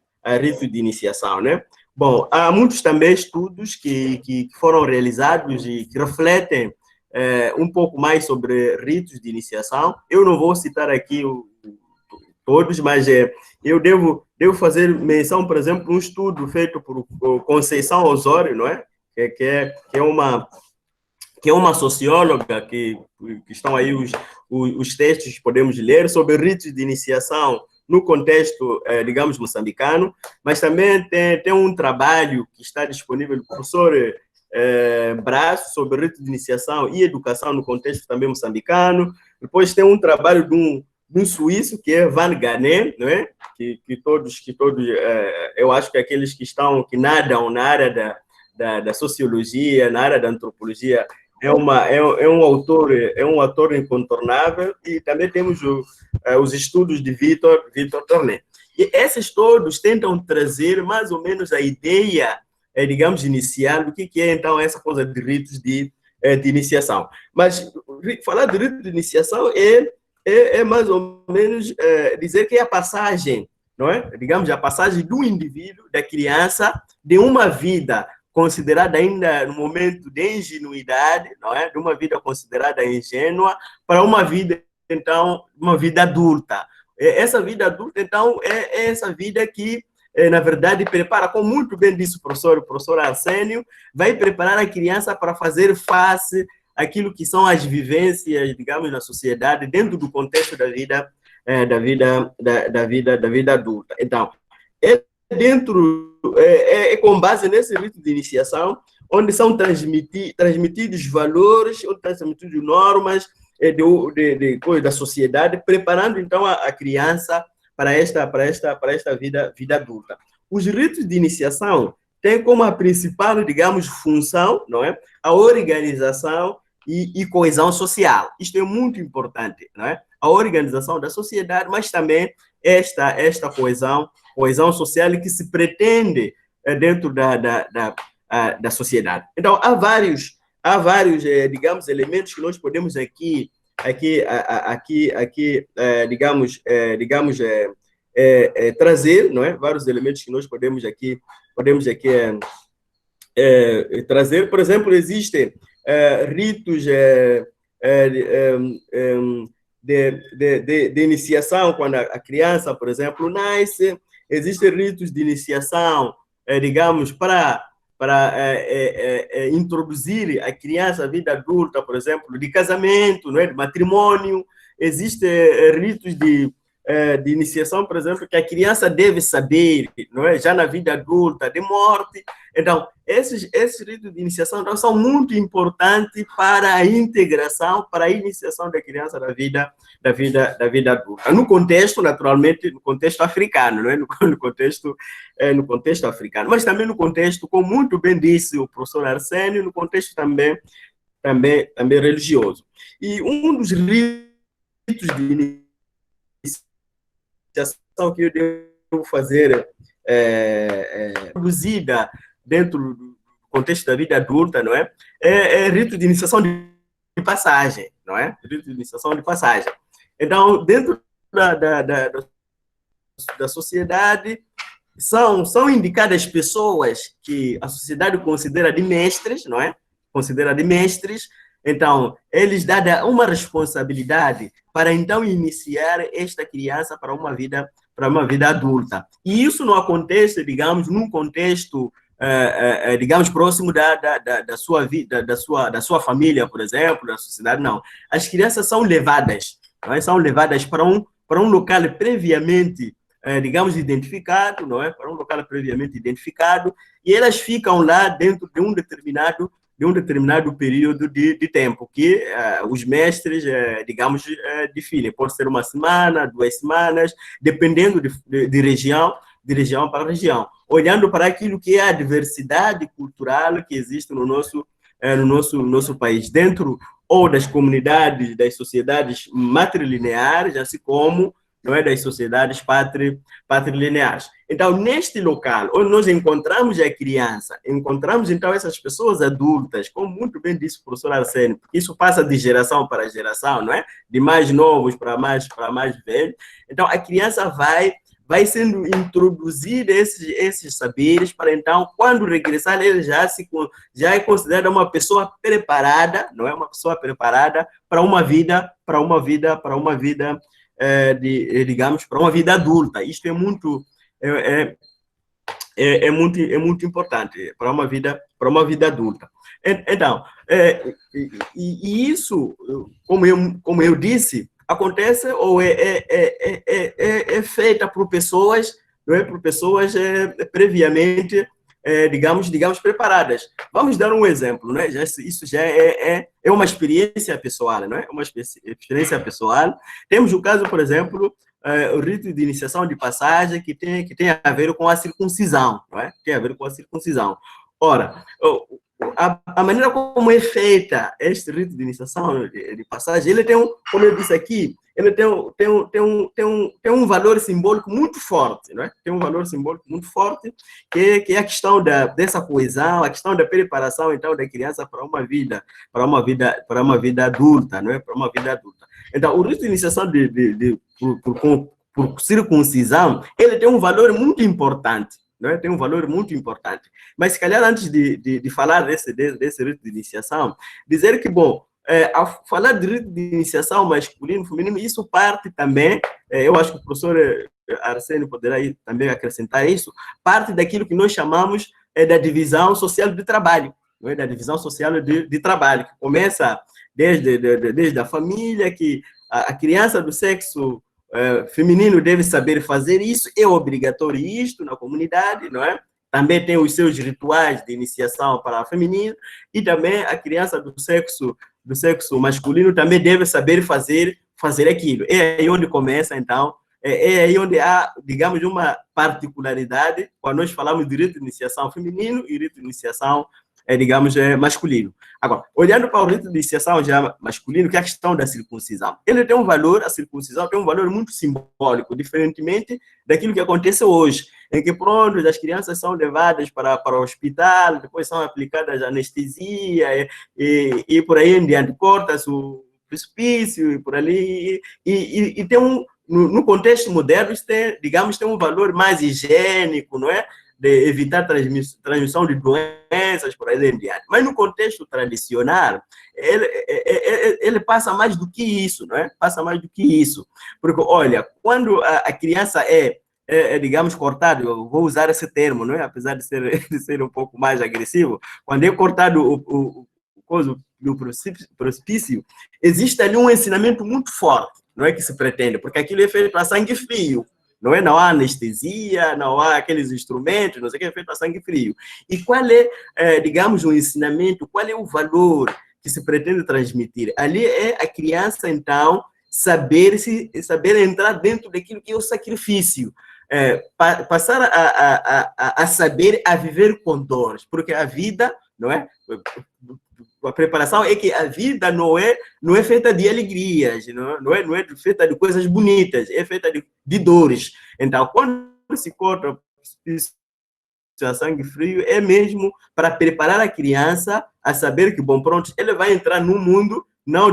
iniciação, né? Bom, há muitos também estudos que foram realizados e que refletem um pouco mais sobre ritos de iniciação. Eu não vou citar aqui todos, mas eu devo fazer menção, por exemplo, um estudo feito por Conceição Osório, não é? Que é uma socióloga que estão aí os textos que podemos ler sobre ritos de iniciação no contexto, digamos, moçambicano, mas também tem um trabalho que está disponível do professor Braço sobre rito de iniciação e educação no contexto também moçambicano. Depois tem um trabalho de um suíço que é Van Ganen, não é? Que todos eu acho que aqueles que nadam na área da sociologia, na área da antropologia, é um autor incontornável. E também temos os estudos de Vitor Tornet. E esses todos tentam trazer mais ou menos a ideia, digamos, inicial do que é, então, essa coisa de ritos de iniciação. Mas falar de rito de iniciação é mais ou menos dizer que é a passagem, não é? Digamos, a passagem do indivíduo, da criança, de uma vida considerada ainda no momento de ingenuidade, não é? De uma vida considerada ingênua, para uma vida, então, uma vida adulta. Essa vida adulta, então, é essa vida que, na verdade, prepara, como muito bem disse o professor Arsênio, vai preparar a criança para fazer face àquilo que são as vivências, digamos, na sociedade, dentro do contexto da vida adulta. Então, com base nesse rito de iniciação, onde são transmitidos valores, onde transmitidos normas da sociedade, preparando então a criança para esta vida adulta. Os ritos de iniciação têm como a principal, digamos, função, não é, a organização e coesão social. Isto é muito importante, não é? A organização da sociedade, mas também esta coesão social que se pretende dentro da sociedade. Então, há vários, digamos, elementos que nós podemos trazer, não é? Vários elementos que nós podemos aqui trazer. Por exemplo, existem ritos de iniciação quando a criança, por exemplo, nasce. Existem ritos de iniciação, digamos, para introduzir a criança à vida adulta, por exemplo, de casamento, não é? De matrimônio. Existem ritos de iniciação, por exemplo, que a criança deve saber, não é? Já na vida adulta, de morte. Então, esses ritos de iniciação então, são muito importantes para a integração, para a iniciação da criança da vida adulta. No contexto, naturalmente, no contexto africano, não é? No contexto africano, mas também no contexto, como muito bem disse o professor Arsênio, no contexto também religioso. E um dos ritos de iniciação que eu devo fazer produzida dentro do contexto da vida adulta, não é? É rito de iniciação de passagem, não é? Rito de iniciação de passagem. Então, dentro da sociedade, são indicadas pessoas que a sociedade considera de mestres, não é? Considera de mestres. Então, eles dão uma responsabilidade para, então, iniciar esta criança para uma vida adulta. E isso não acontece, digamos, num contexto, digamos, próximo da sua vida, da sua família, por exemplo, da sociedade, não. As crianças são levadas, não é? São levadas para um local previamente, digamos, identificado, não é? Para um local previamente identificado, e elas ficam lá dentro de um determinado período de tempo, que os mestres, digamos, definem. Pode ser uma semana, 2 semanas, dependendo de região para região. Olhando para aquilo que é a diversidade cultural que existe no nosso país, dentro ou das comunidades, das sociedades matrilineares, assim como não é, das sociedades patrilineares. Então, neste local, onde nós encontramos a criança, encontramos, então, essas pessoas adultas, como muito bem disse o professor Arsênio, isso passa de geração para geração, não é? De mais novos para mais velhos. Então, a criança vai sendo introduzida esses saberes para, então, quando regressar, ele já é considerada uma pessoa preparada, não é? Uma pessoa preparada para uma vida digamos, para uma vida adulta. Isto é muito importante para uma vida adulta. Então, isso, como eu disse, acontece ou é feita por pessoas, não é? Por pessoas previamente, digamos, preparadas. Vamos dar um exemplo, né? Isso já é uma experiência pessoal, não é? Uma experiência pessoal. Temos o caso, por exemplo, o rito de iniciação de passagem que tem a ver com a circuncisão, não é? Tem a ver com a circuncisão. Ora, a maneira como é feita este rito de iniciação de passagem, ele tem como eu disse aqui, ele tem um valor simbólico muito forte, não é? Tem um valor simbólico muito forte, que é a questão dessa coesão, a questão da preparação, então, da criança para uma vida adulta, não é? Para uma vida adulta. Então, o rito de iniciação por circuncisão, ele tem um valor muito importante, não é? Tem um valor muito importante. Mas, se calhar, antes de falar desse rito de iniciação, dizer que, bom, ao falar de rito de iniciação masculino, feminino, isso parte também, eu acho que o professor Arsênio poderá também acrescentar isso, parte daquilo que nós chamamos da divisão social de trabalho, não é? Da divisão social de trabalho, que começa desde a família, que a criança do sexo feminino deve saber fazer isso, é obrigatório isto na comunidade, não é? Também tem os seus rituais de iniciação para feminino, e também a criança do sexo masculino também deve saber fazer aquilo. É aí onde começa, então, é aí onde há, digamos, uma particularidade, quando nós falamos de rito de iniciação feminino e rito de iniciação, digamos, masculino. Agora, olhando para o rito de iniciação já masculino, que é a questão da circuncisão. A circuncisão tem um valor muito simbólico, diferentemente daquilo que acontece hoje, em que, pronto, as crianças são levadas para o hospital, depois são aplicadas anestesia, e por aí em diante, corta-se o precipício, e por ali, e tem no contexto moderno, isso tem, digamos, tem um valor mais higiênico, não é? De evitar transmissão de doenças, por aí em diante. Mas no contexto tradicional, ele passa mais do que isso, não é? Passa mais do que isso. Porque, olha, quando a criança digamos, cortada, eu vou usar esse termo, não é? Apesar de ser um pouco mais agressivo, quando é cortado o precipício, existe ali um ensinamento muito forte, não é que se pretende, porque aquilo é feito a sangue frio. Não é? Não há anestesia, não há aqueles instrumentos, não sei o que, é feito a sangue frio. E qual é, digamos, o ensinamento, qual é o valor que se pretende transmitir? Ali é a criança, então, saber entrar dentro daquilo que é o sacrifício. Passar a saber a viver com dores, porque a vida, não é? A preparação é que a vida não é feita de alegrias, não é feita de coisas bonitas, é feita de dores. Então, quando se corta a sangue frio, é mesmo para preparar a criança a saber que, bom, pronto, ele vai entrar num mundo, não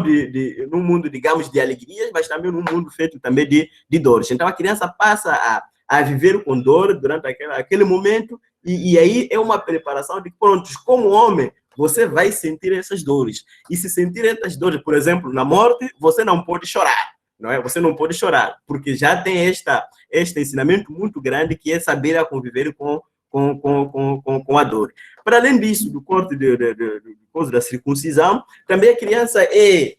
num mundo, digamos, de alegrias, mas também num mundo feito também de dores. Então, a criança passa a viver com dor durante aquele momento, e aí é uma preparação de, pronto, como homem, você vai sentir essas dores. E se sentir essas dores, por exemplo, na morte, você não pode chorar, não é? Você não pode chorar, porque já tem este ensinamento muito grande que é saber a conviver com a dor. Para além disso, do corte da circuncisão, também a criança é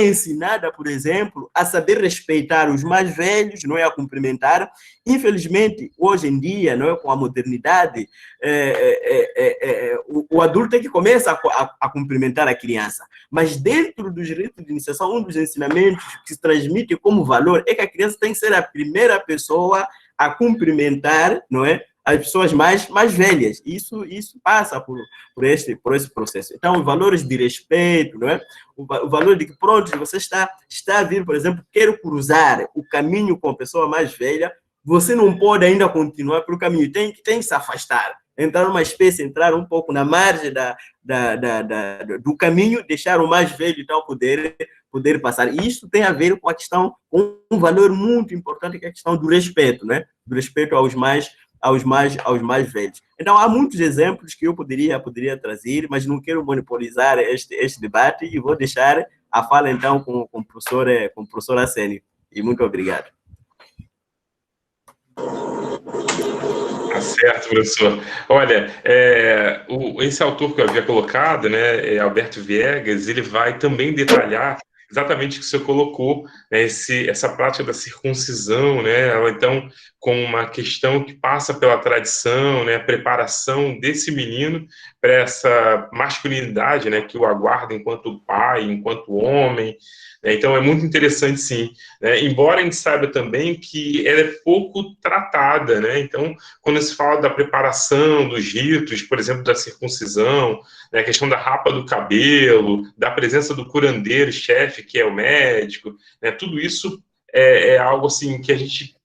ensinada, por exemplo, a saber respeitar os mais velhos, não é, a cumprimentar. Infelizmente, hoje em dia, não é, com a modernidade, o adulto tem que começar a cumprimentar a criança. Mas dentro dos ritos de iniciação, um dos ensinamentos que se transmite como valor é que a criança tem que ser a primeira pessoa a cumprimentar, não é, as pessoas mais velhas. Isso passa por esse processo. Então, os valores de respeito, não é? O valor de que, pronto, você está a vir, por exemplo, quer cruzar o caminho com a pessoa mais velha, você não pode ainda continuar pelo caminho, tem que se afastar, entrar numa espécie, entrar um pouco na margem do caminho, deixar o mais velho então poder passar. E isso tem a ver com a questão, com um valor muito importante, que é a questão do respeito, né? Do respeito aos mais velhos. Então, há muitos exemplos que eu poderia trazer, mas não quero monopolizar este debate e vou deixar a fala, então, com o professor Assênio. E muito obrigado. Tá certo, professor. Olha, esse autor que eu havia colocado, né, Alberto Viegas, ele vai também detalhar exatamente o que o senhor colocou, né, essa prática da circuncisão, né, ela então com uma questão que passa pela tradição, né, a preparação desse menino para essa masculinidade, né, que o aguarda enquanto pai, enquanto homem. Então é muito interessante, sim, né? Embora a gente saiba também que ela é pouco tratada, né? Então, quando se fala da preparação dos ritos, por exemplo, da circuncisão, né, a questão da rapa do cabelo, da presença do curandeiro, chefe, que é o médico, né, tudo isso é algo assim que a gente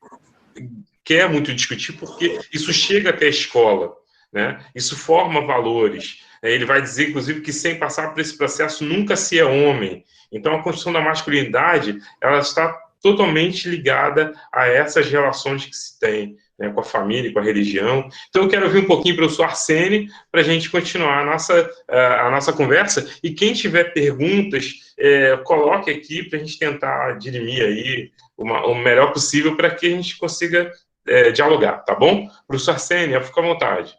quer muito discutir, porque isso chega até a escola, né? Isso forma valores. Ele vai dizer, inclusive, que sem passar por esse processo nunca se é homem. Então, a construção da masculinidade, ela está totalmente ligada a essas relações que se tem, né, com a família, com a religião. Então, eu quero ouvir um pouquinho do professor Arsênio para a gente continuar a nossa conversa. E quem tiver perguntas, coloque aqui para a gente tentar dirimir aí o melhor possível para que a gente consiga dialogar, tá bom? Professor Arsênio, fica à vontade.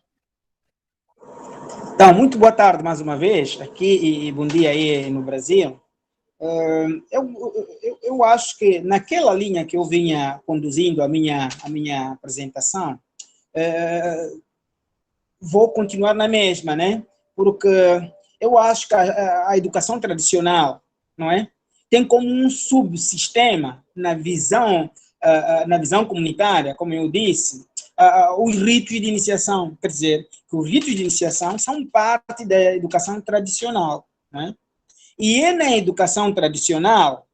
Então, muito boa tarde mais uma vez aqui e bom dia aí no Brasil. Eu acho que naquela linha que eu vinha conduzindo a minha apresentação, vou continuar na mesma, né? Porque eu acho que a educação tradicional, não é? Tem como um subsistema na visão comunitária, como eu disse, os ritos de iniciação. Quer dizer, que os ritos de iniciação são parte da educação tradicional, né? E é na educação tradicional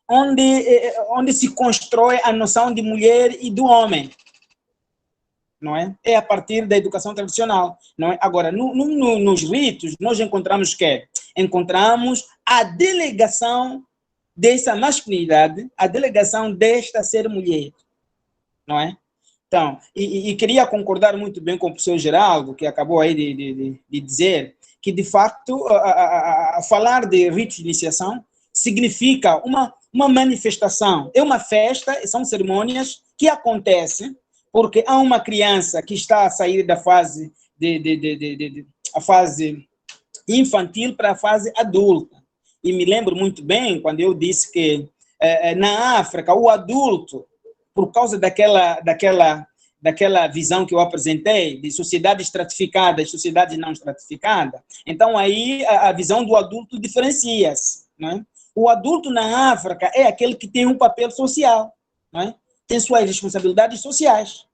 onde se constrói a noção de mulher e do homem, não é? É a partir da educação tradicional, não é? Agora, nos ritos, nós encontramos Encontramos a delegação dessa masculinidade, a delegação desta ser mulher, não é? Então, e queria concordar muito bem com o professor Geraldo, que acabou aí de dizer que, de facto, falar de ritos de iniciação significa uma manifestação, é uma festa, são cerimônias que acontecem porque há uma criança que está a sair da fase a fase infantil para a fase adulta. e me lembro muito bem quando eu disse que na África, o adulto, por causa daquela visão que eu apresentei, de sociedade estratificada e sociedade não estratificada, então aí a visão do adulto diferencia-se, né? O adulto na África é aquele que tem um papel social, né? Tem suas responsabilidades sociais,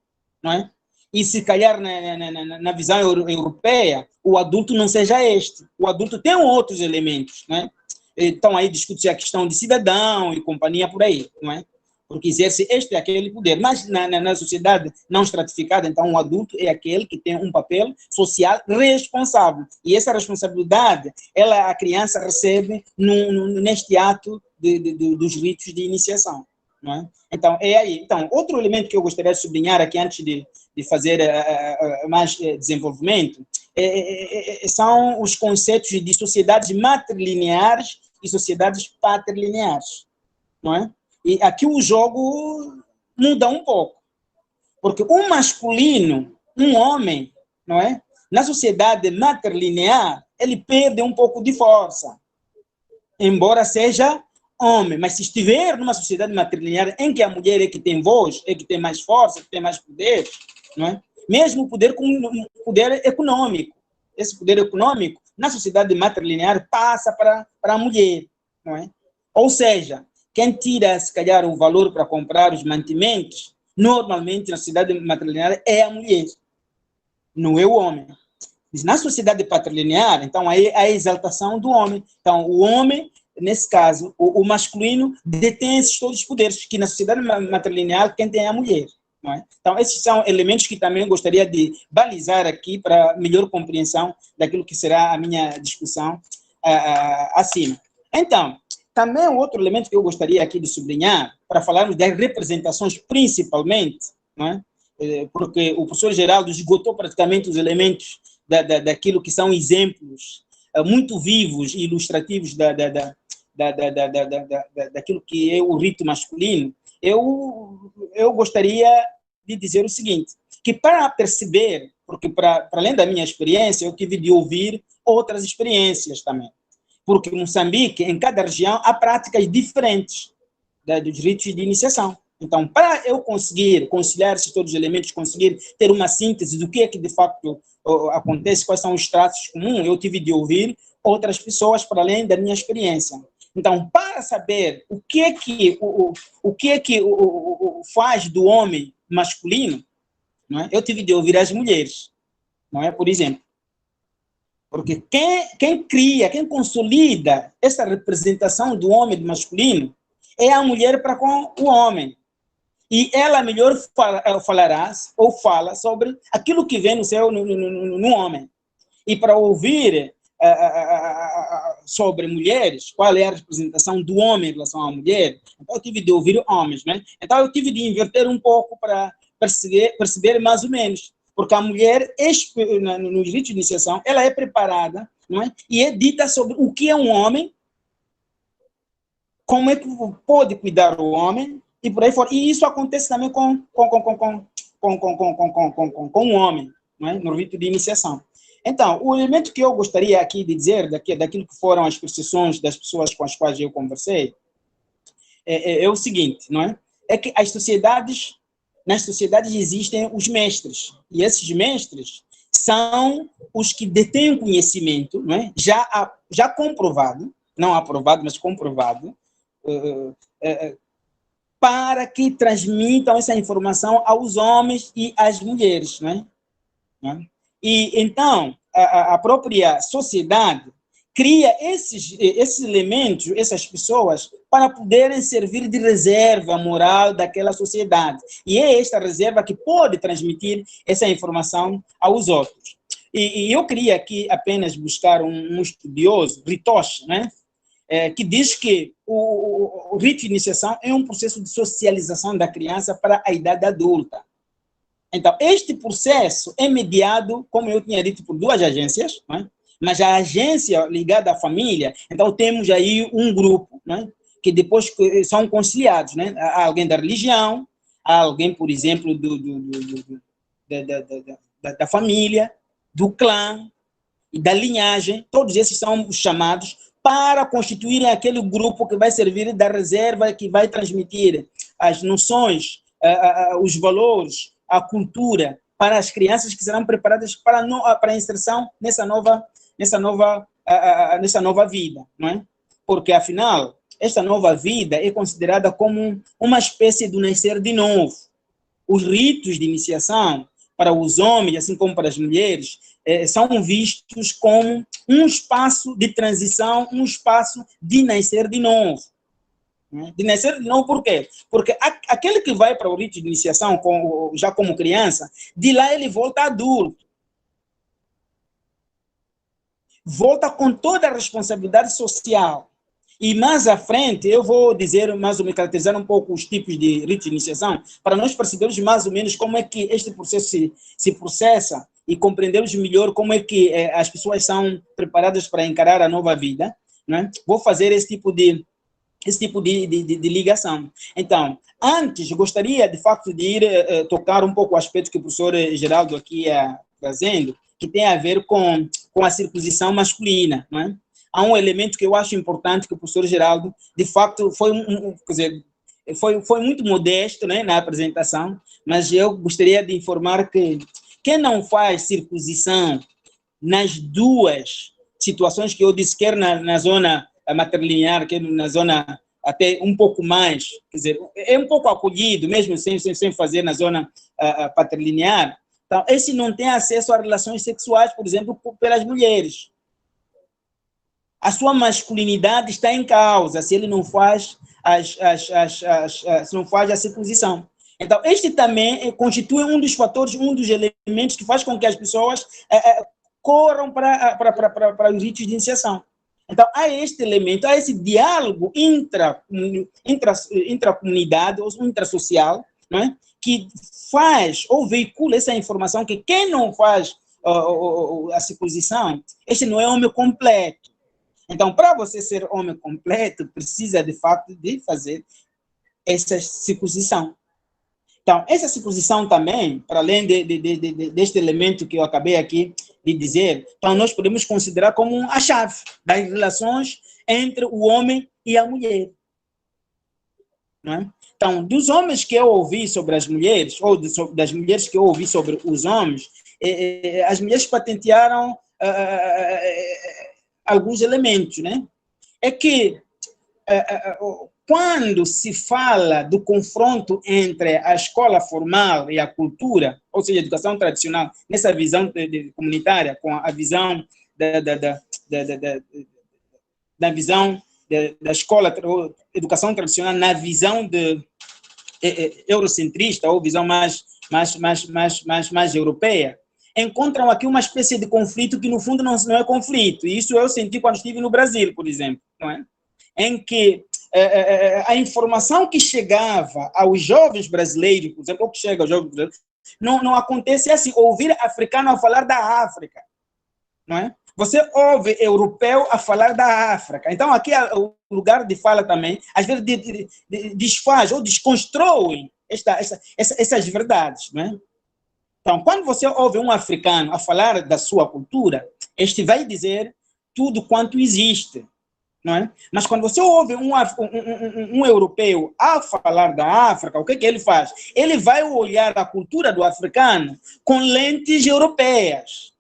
não é? E se calhar na visão europeia, o adulto não seja este. O adulto tem outros elementos, né? Então aí discute-se a questão de cidadão e companhia por aí, não é? Porque exerce este e aquele poder. Mas na sociedade não estratificada, então o adulto é aquele que tem um papel social responsável. E essa responsabilidade, a criança recebe neste ato dos ritos de iniciação. Não é? Então, é aí. Então, outro elemento que eu gostaria de sublinhar aqui antes de fazer mais desenvolvimento são os conceitos de sociedades matrilineares e sociedades patrilineares. Não é? E aqui o jogo muda um pouco, porque o masculino, um homem, não é? Na sociedade matrilinear, ele perde um pouco de força, embora seja homem, mas se estiver numa sociedade matrilinear em que a mulher é que tem voz, é que tem mais força, que tem mais poder, não é? Mesmo o poder econômico, esse poder econômico na sociedade matrilinear passa para a mulher, não é? Ou seja, quem tira, se calhar, o valor para comprar os mantimentos, normalmente na sociedade matrilinear é a mulher, não é o homem. Na sociedade patrilinear, então, aí a exaltação do homem. Então, o homem, nesse caso, o masculino, detém esses todos os poderes, que na sociedade matrilinear quem tem é a mulher. Não é? Então, esses são elementos que também gostaria de balizar aqui para melhor compreensão daquilo que será a minha discussão acima. Então, também outro elemento que eu gostaria aqui de sublinhar, para falarmos das representações principalmente, não é? Porque o professor Geraldo esgotou praticamente os elementos daquilo que são exemplos muito vivos e ilustrativos daquilo que é o rito masculino, eu gostaria de dizer o seguinte, que para perceber, porque para além da minha experiência, eu tive de ouvir outras experiências também. Porque em Moçambique, em cada região, há práticas diferentes dos ritos de iniciação. Então, para eu conseguir conciliar esses todos os elementos, conseguir ter uma síntese do que é que de facto acontece, quais são os traços comuns, eu tive de ouvir outras pessoas para além da minha experiência. Então, para saber o que é que faz do homem masculino, não é? Eu tive de ouvir as mulheres, não é? Por exemplo. Porque quem cria, quem consolida essa representação do homem, do masculino, é a mulher para com o homem. E ela melhor falará ou fala sobre aquilo que vem no homem. E para ouvir sobre mulheres, qual é a representação do homem em relação à mulher, então eu tive de ouvir homens, né? Então eu tive de inverter um pouco para perceber mais ou menos. Porque a mulher, no ritos de iniciação, ela é preparada, não é? E é dita sobre o que é um homem, como é que pode cuidar o homem, e por aí fora. E isso acontece também com o homem, não é? No rito de iniciação. Então, o elemento que eu gostaria aqui de dizer, daquilo que foram as percepções das pessoas com as quais eu conversei, é o seguinte, não é? É que nas sociedades existem os mestres, e esses mestres são os que detêm o conhecimento, não é? já comprovado, não aprovado, mas comprovado, para que transmitam essa informação aos homens e às mulheres. Não é? E, então, a própria sociedade cria esses elementos, essas pessoas, para poderem servir de reserva moral daquela sociedade. E é esta reserva que pode transmitir essa informação aos outros. E eu queria aqui apenas buscar um estudioso, Ritoshi, né? Que diz que o rito de iniciação é um processo de socialização da criança para a idade adulta. Então, este processo é mediado, como eu tinha dito, por duas agências, né? Mas a agência ligada à família, então temos aí um grupo, né? Que depois são conciliados, né? Há alguém da religião, há alguém, por exemplo, da família, do clã e da linhagem, todos esses são chamados para constituírem aquele grupo que vai servir da reserva, que vai transmitir as noções, os valores, a cultura para as crianças que serão preparadas para a inserção nessa nova vida, não é? Porque, afinal, esta nova vida é considerada como uma espécie de nascer de novo. Os ritos de iniciação para os homens, assim como para as mulheres, são vistos como um espaço de transição, um espaço de nascer de novo. De nascer de novo por quê? Porque aquele que vai para o rito de iniciação já como criança, de lá ele volta adulto. Volta com toda a responsabilidade social. E mais à frente, eu vou dizer, mais ou menos, caracterizar um pouco os tipos de rito de iniciação, para nós percebermos mais ou menos como é que este processo se processa e compreendermos melhor como é que as pessoas são preparadas para encarar a nova vida, né? Vou fazer esse tipo de ligação. Então, antes, gostaria, de facto, de ir tocar um pouco o aspecto que o professor Geraldo aqui ia trazendo, que tem a ver com a circuncisão masculina, não é? Há um elemento que eu acho importante que o professor Geraldo, de facto, foi muito modesto, né, na apresentação, mas eu gostaria de informar que quem não faz circuncisão nas duas situações que eu disse, quer na zona matrilinear, quer na zona até um pouco mais, quer dizer, é um pouco acolhido, mesmo sem fazer na zona patrilinear, então, esse não tem acesso a relações sexuais, por exemplo, pelas mulheres. A sua masculinidade está em causa se ele não faz se não faz a circuncisão. Então, este também constitui um dos fatores, um dos elementos que faz com que as pessoas corram para os ritos de iniciação. Então, há este elemento, há esse diálogo intracomunidade ou intrasocial, não é? Que faz ou veicula essa informação que quem não faz a circuncisão, este não é homem completo. Então, para você ser homem completo, precisa, de fato, de fazer essa circuncisão. Então, essa circuncisão também, para além deste elemento que eu acabei aqui de dizer, então nós podemos considerar como a chave das relações entre o homem e a mulher. Não é? Então, dos homens que eu ouvi sobre as mulheres, ou das mulheres que eu ouvi sobre os homens, as mulheres patentearam alguns elementos, né? É que quando se fala do confronto entre a escola formal e a cultura, ou seja, a educação tradicional, nessa visão comunitária, com a visão da visão da escola, educação tradicional, na visão eurocentrista, ou visão mais europeia, encontram aqui uma espécie de conflito que, no fundo, não é conflito. E isso eu senti quando estive no Brasil, por exemplo, não é? Em que a informação que chegava aos jovens brasileiros, por exemplo, ou que chega aos jovens brasileiros, não acontece assim, ouvir africano a falar da África, não é? Você ouve europeu a falar da África. Então, aqui o lugar de fala também, às vezes, desfaz ou desconstrói essas verdades, não é? Então, quando você ouve um africano a falar da sua cultura, este vai dizer tudo quanto existe, não é? Mas quando você ouve um europeu a falar da África, o que ele faz? Ele vai olhar a cultura do africano com lentes europeias.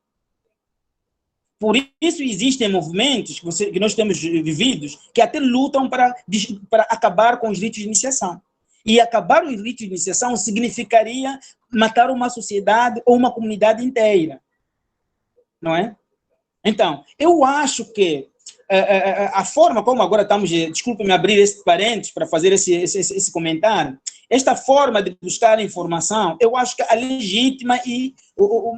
Por isso existem movimentos que nós temos vividos que até lutam para acabar com os ritos de iniciação. E acabar os ritos de iniciação significaria matar uma sociedade ou uma comunidade inteira, não é? Então, eu acho que a forma como agora estamos, desculpe-me abrir esse parênteses para fazer esse comentário, esta forma de buscar informação, eu acho que é legítima e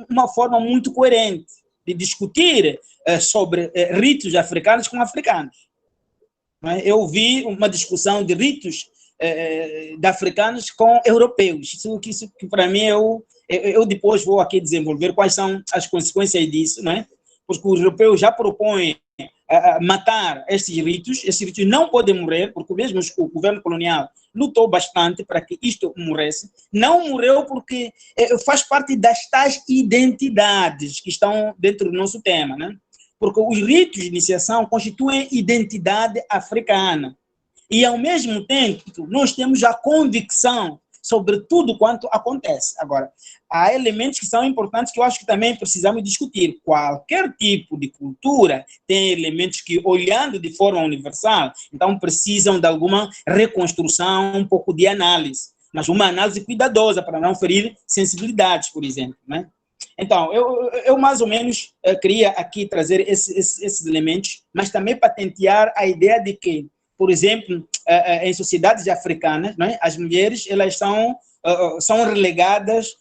uma forma muito coerente de discutir sobre ritos africanos com africanos. Não é? Eu vi uma discussão de ritos de africanos com europeus. Isso que para mim, eu depois vou aqui desenvolver quais são as consequências disso, não é? Porque os europeus já propõem matar esses ritos não podem morrer, porque mesmo o governo colonial lutou bastante para que isto morresse. Não morreu porque faz parte das tais identidades que estão dentro do nosso tema, né? porque os ritos de iniciação constituem identidade africana. E, ao mesmo tempo, nós temos a convicção sobre tudo quanto acontece. Agora, há elementos que são importantes que eu acho que também precisamos discutir. Qualquer tipo de cultura tem elementos que, olhando de forma universal, então precisam de alguma reconstrução, um pouco de análise, mas uma análise cuidadosa para não ferir sensibilidades, por exemplo, né? Então, eu mais ou menos queria aqui trazer esses elementos, mas também patentear a ideia de que, por exemplo, em sociedades africanas, né, as mulheres elas são relegadas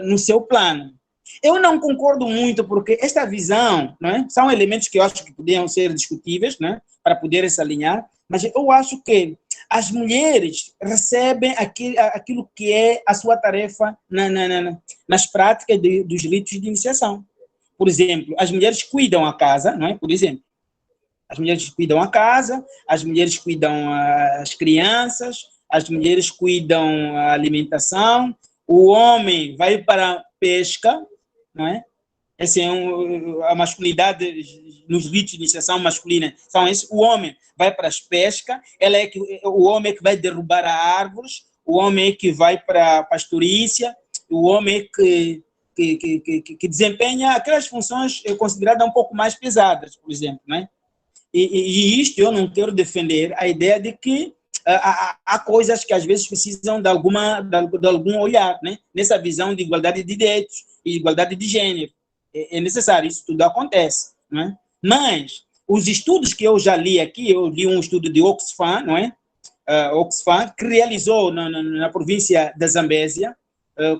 no seu plano. Eu não concordo muito, porque esta visão, né, são elementos que eu acho que poderiam ser discutíveis, né, para poder se alinhar, mas eu acho que as mulheres recebem aquilo que é a sua tarefa nas práticas dos ritos de iniciação. Por exemplo, as mulheres cuidam a casa, não é? Por exemplo, as mulheres cuidam a casa, as mulheres cuidam as crianças, as mulheres cuidam a alimentação, o homem vai para a pesca, não é? Essa é a masculinidade nos ritos de iniciação masculina. São esses. O homem vai para as pescas, o homem é que vai derrubar árvores, o homem é que vai para a pastorícia, o homem é que desempenha aquelas funções consideradas um pouco mais pesadas, por exemplo, né? E isto eu não quero defender a ideia de que há coisas que às vezes precisam de algum olhar, né? Nessa visão de igualdade de direitos e igualdade de gênero. É necessário, isso tudo acontece, né? Mas os estudos que eu já li aqui, eu li um estudo de Oxfam, não é? Oxfam, que realizou na província da Zambésia,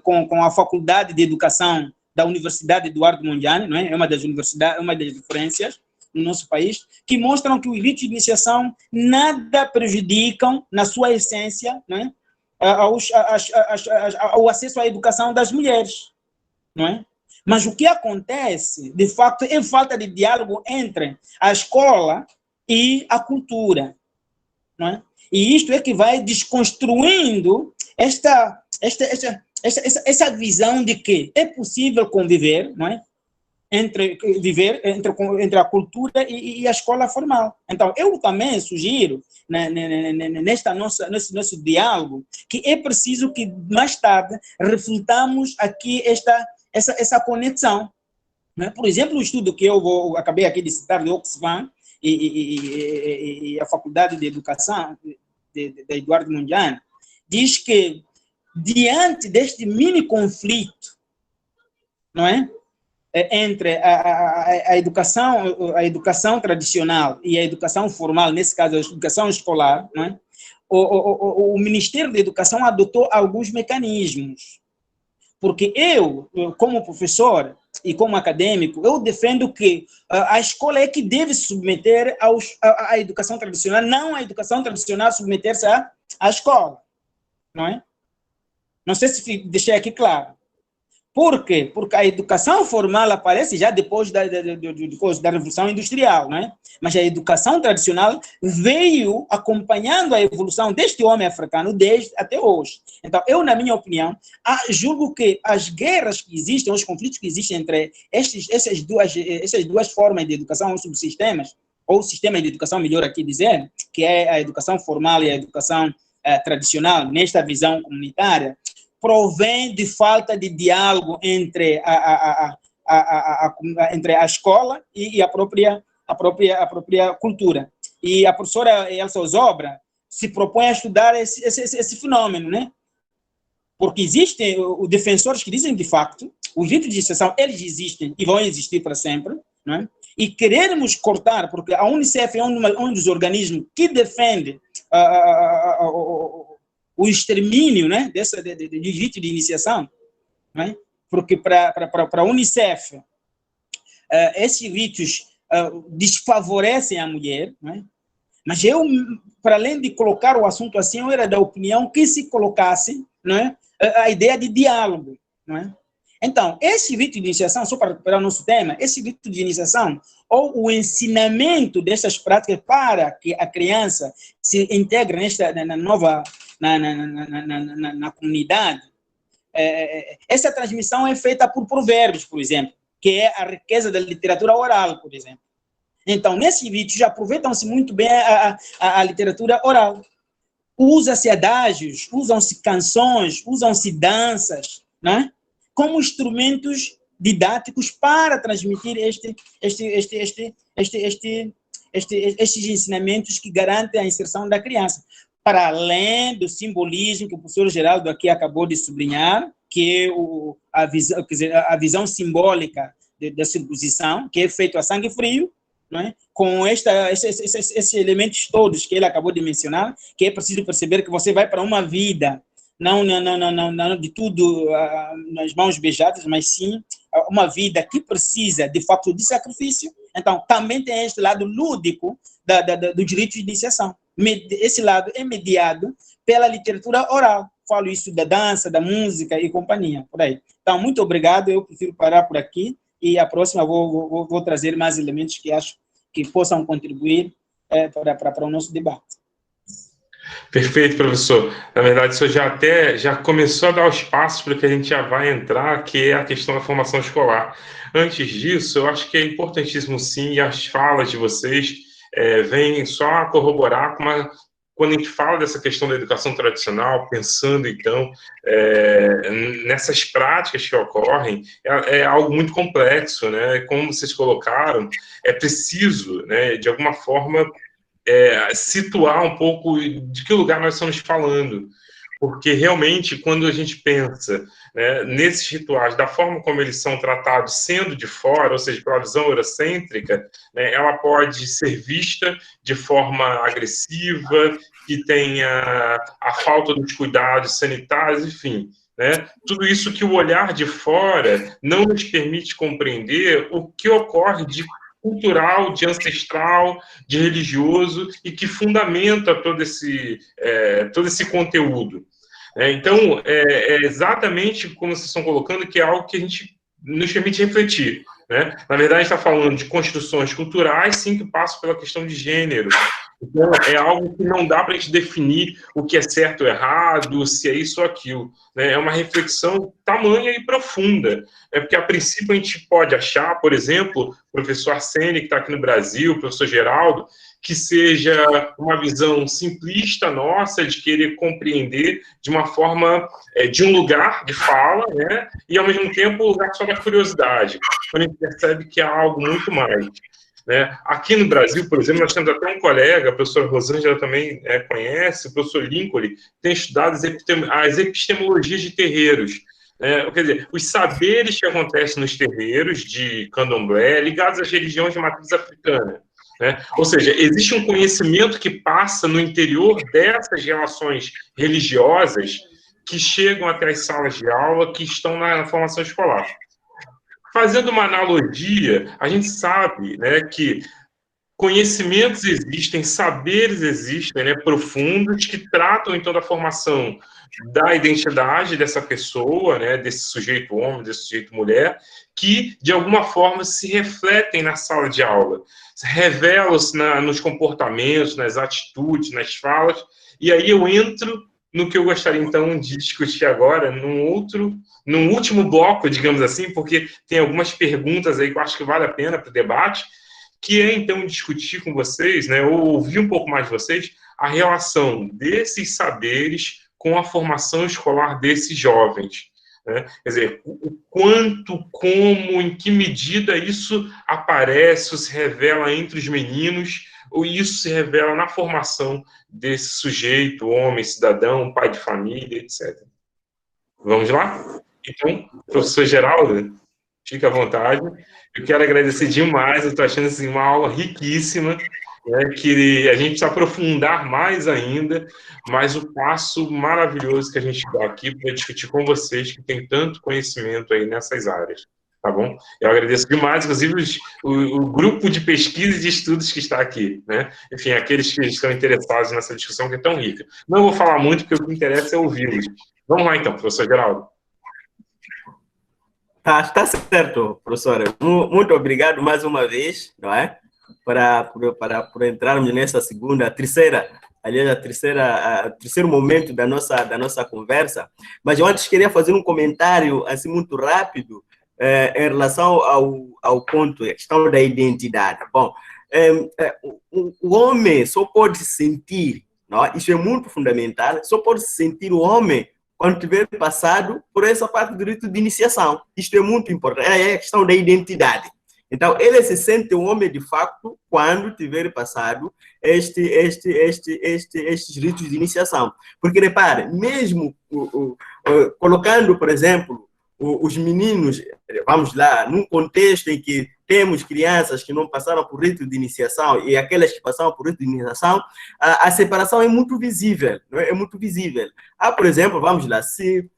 com a Faculdade de Educação da Universidade Eduardo Mondlane, não é? É uma das universidades, uma das referências no nosso país, que mostram que os ritos de iniciação nada prejudicam, na sua essência, né, ao acesso à educação das mulheres, não é? Mas o que acontece, de fato, é falta de diálogo entre a escola e a cultura, não é? E isto é que vai desconstruindo essa visão de que é possível conviver, não é? Entre a cultura e a escola formal. Então, eu também sugiro, nesse nosso diálogo, que é preciso que, mais tarde, reflitamos aqui essa conexão. Né? Por exemplo, o estudo que eu acabei aqui de citar, de Oxfam, e a Faculdade de Educação, de Eduardo Mondlane, diz que, diante deste mini-conflito, não é? Entre a educação tradicional e a educação formal, nesse caso a educação escolar, não é? O Ministério da Educação adotou alguns mecanismos, porque eu, como professor e como acadêmico, eu defendo que a escola é que deve se submeter à educação tradicional, não a educação tradicional submeter-se à escola, não é? Não sei se deixei aqui claro. Por quê? Porque a educação formal aparece já depois da Revolução Industrial, não é? Mas a educação tradicional veio acompanhando a evolução deste homem africano desde até hoje. Então, eu, na minha opinião, julgo que as guerras que existem, os conflitos que existem entre essas duas formas de educação, ou subsistemas, ou sistemas de educação, melhor aqui dizer, que é a educação formal e a educação tradicional, nesta visão comunitária, provém de falta de diálogo entre entre a escola e a própria cultura. E a professora Elsa Osobra se propõe a estudar esse fenômeno, né? Porque existem os defensores que dizem, de facto, os ritos de iniciação, eles existem e vão existir para sempre, né? E queremos cortar, porque a Unicef é um dos organismos que defende o extermínio, né, de rito de iniciação, né? Porque para a Unicef, esses ritos desfavorecem a mulher, né? Mas eu, para além de colocar o assunto assim, eu era da opinião que se colocasse, né, a ideia de diálogo, né? Então, esse rito de iniciação, só para o nosso tema, esse rito de iniciação, ou o ensinamento dessas práticas para que a criança se integre na comunidade, essa transmissão é feita por provérbios, por exemplo, que é a riqueza da literatura oral, por exemplo, Então, nesses vídeos, aproveitam-se muito bem a literatura oral. Usa-se adágios, usam-se canções, usam-se danças, né? Como instrumentos didáticos para transmitir estes ensinamentos que garantem a inserção da criança. Para além do simbolismo que o professor Geraldo aqui acabou de sublinhar, que é a visão simbólica da circuncisão, que é feito a sangue frio, não é? Com esses elementos todos que ele acabou de mencionar, que é preciso perceber que você vai para uma vida, não de tudo nas mãos beijadas, mas sim uma vida que precisa, de fato, de sacrifício. Então, também tem este lado lúdico do direito de iniciação. Esse lado é mediado pela literatura oral. Falo isso da dança, da música e companhia, por aí. Então, muito obrigado. Eu prefiro parar por aqui e a próxima vou trazer mais elementos que acho que possam contribuir para o nosso debate. Perfeito, professor. Na verdade, o senhor já começou a dar os passos para que a gente já vai entrar, que é a questão da formação escolar. Antes disso, eu acho que é importantíssimo, sim, e as falas de vocês vêm só a corroborar quando a gente fala dessa questão da educação tradicional, pensando, então, nessas práticas que ocorrem, é algo muito complexo, né? Como vocês colocaram, é preciso, né, de alguma forma, situar um pouco de que lugar nós estamos falando, porque realmente quando a gente pensa, né, nesses rituais, da forma como eles são tratados sendo de fora, ou seja, pela visão eurocêntrica, né, ela pode ser vista de forma agressiva, que tenha a falta dos cuidados sanitários, enfim, né, tudo isso que o olhar de fora não nos permite compreender o que ocorre de cultural, de ancestral, de religioso, e que fundamenta todo esse conteúdo. Então, é exatamente como vocês estão colocando, que é algo que a gente nos permite refletir. Né? Na verdade, a gente está falando de construções culturais, sim, que passam pela questão de gênero. Então, é algo que não dá para a gente definir o que é certo ou errado, se é isso ou aquilo. Né? É uma reflexão tamanha e profunda. Porque, a princípio, a gente pode achar, por exemplo, o professor Arsênio, que está aqui no Brasil, o professor Geraldo, que seja uma visão simplista nossa de querer compreender de uma forma, de um lugar de fala, né? E, ao mesmo tempo, o lugar só da curiosidade, quando a gente percebe que há algo muito mais. Né? Aqui no Brasil, por exemplo, nós temos até um colega, a professora Rosângela também conhece, o professor Lincoln, tem estudado as epistemologias de terreiros. Quer dizer, os saberes que acontecem nos terreiros de candomblé ligados às religiões de matriz africana. Né? Ou seja, existe um conhecimento que passa no interior dessas relações religiosas que chegam até as salas de aula, que estão na formação escolar. Fazendo uma analogia, a gente sabe, né, que conhecimentos existem, saberes existem, né, profundos, que tratam, então, da formação da identidade dessa pessoa, né, desse sujeito homem, desse sujeito mulher, que, de alguma forma, se refletem na sala de aula, revelam-se nos comportamentos, nas atitudes, nas falas, e aí eu entro no que eu gostaria, então, de discutir agora, num último bloco, digamos assim, porque tem algumas perguntas aí que eu acho que vale a pena para o debate, que é, então, discutir com vocês, né, ou ouvir um pouco mais de vocês, a relação desses saberes com a formação escolar desses jovens. Né? Quer dizer, o quanto, como, em que medida isso aparece, ou se revela entre os meninos, ou isso se revela na formação desse sujeito, homem, cidadão, pai de família, etc. Vamos lá? Então, professor Geraldo, fique à vontade. Eu quero agradecer demais, eu estou achando assim, uma aula riquíssima, né, que a gente precisa aprofundar mais ainda, mas o passo maravilhoso que a gente dá aqui para discutir com vocês, que tem tanto conhecimento aí nessas áreas. Tá bom? Eu agradeço demais, inclusive, o grupo de pesquisa e de estudos que está aqui, né? Enfim, aqueles que estão interessados nessa discussão que é tão rica. Não vou falar muito, porque o que interessa é ouvi-los. Vamos lá, então, professor Geraldo. Tá certo, professora. Muito obrigado mais uma vez, não é? Por entrarmos nessa terceiro momento da nossa conversa. Mas eu antes queria fazer um comentário assim muito rápido em relação ao ponto, a questão da identidade. Bom, o homem só pode se sentir, não é? Isso é muito fundamental, só pode se sentir o homem quando tiver passado por essa parte do rito de iniciação. Isto é muito importante, é a questão da identidade. Então, ele se sente um homem de facto quando tiver passado estes ritos de iniciação. Porque, repare, mesmo colocando, por exemplo, os meninos, vamos lá, num contexto em que temos crianças que não passaram por rito de iniciação e aquelas que passaram por rito de iniciação, a separação é muito visível, não é? É muito visível. Por exemplo, vamos lá, se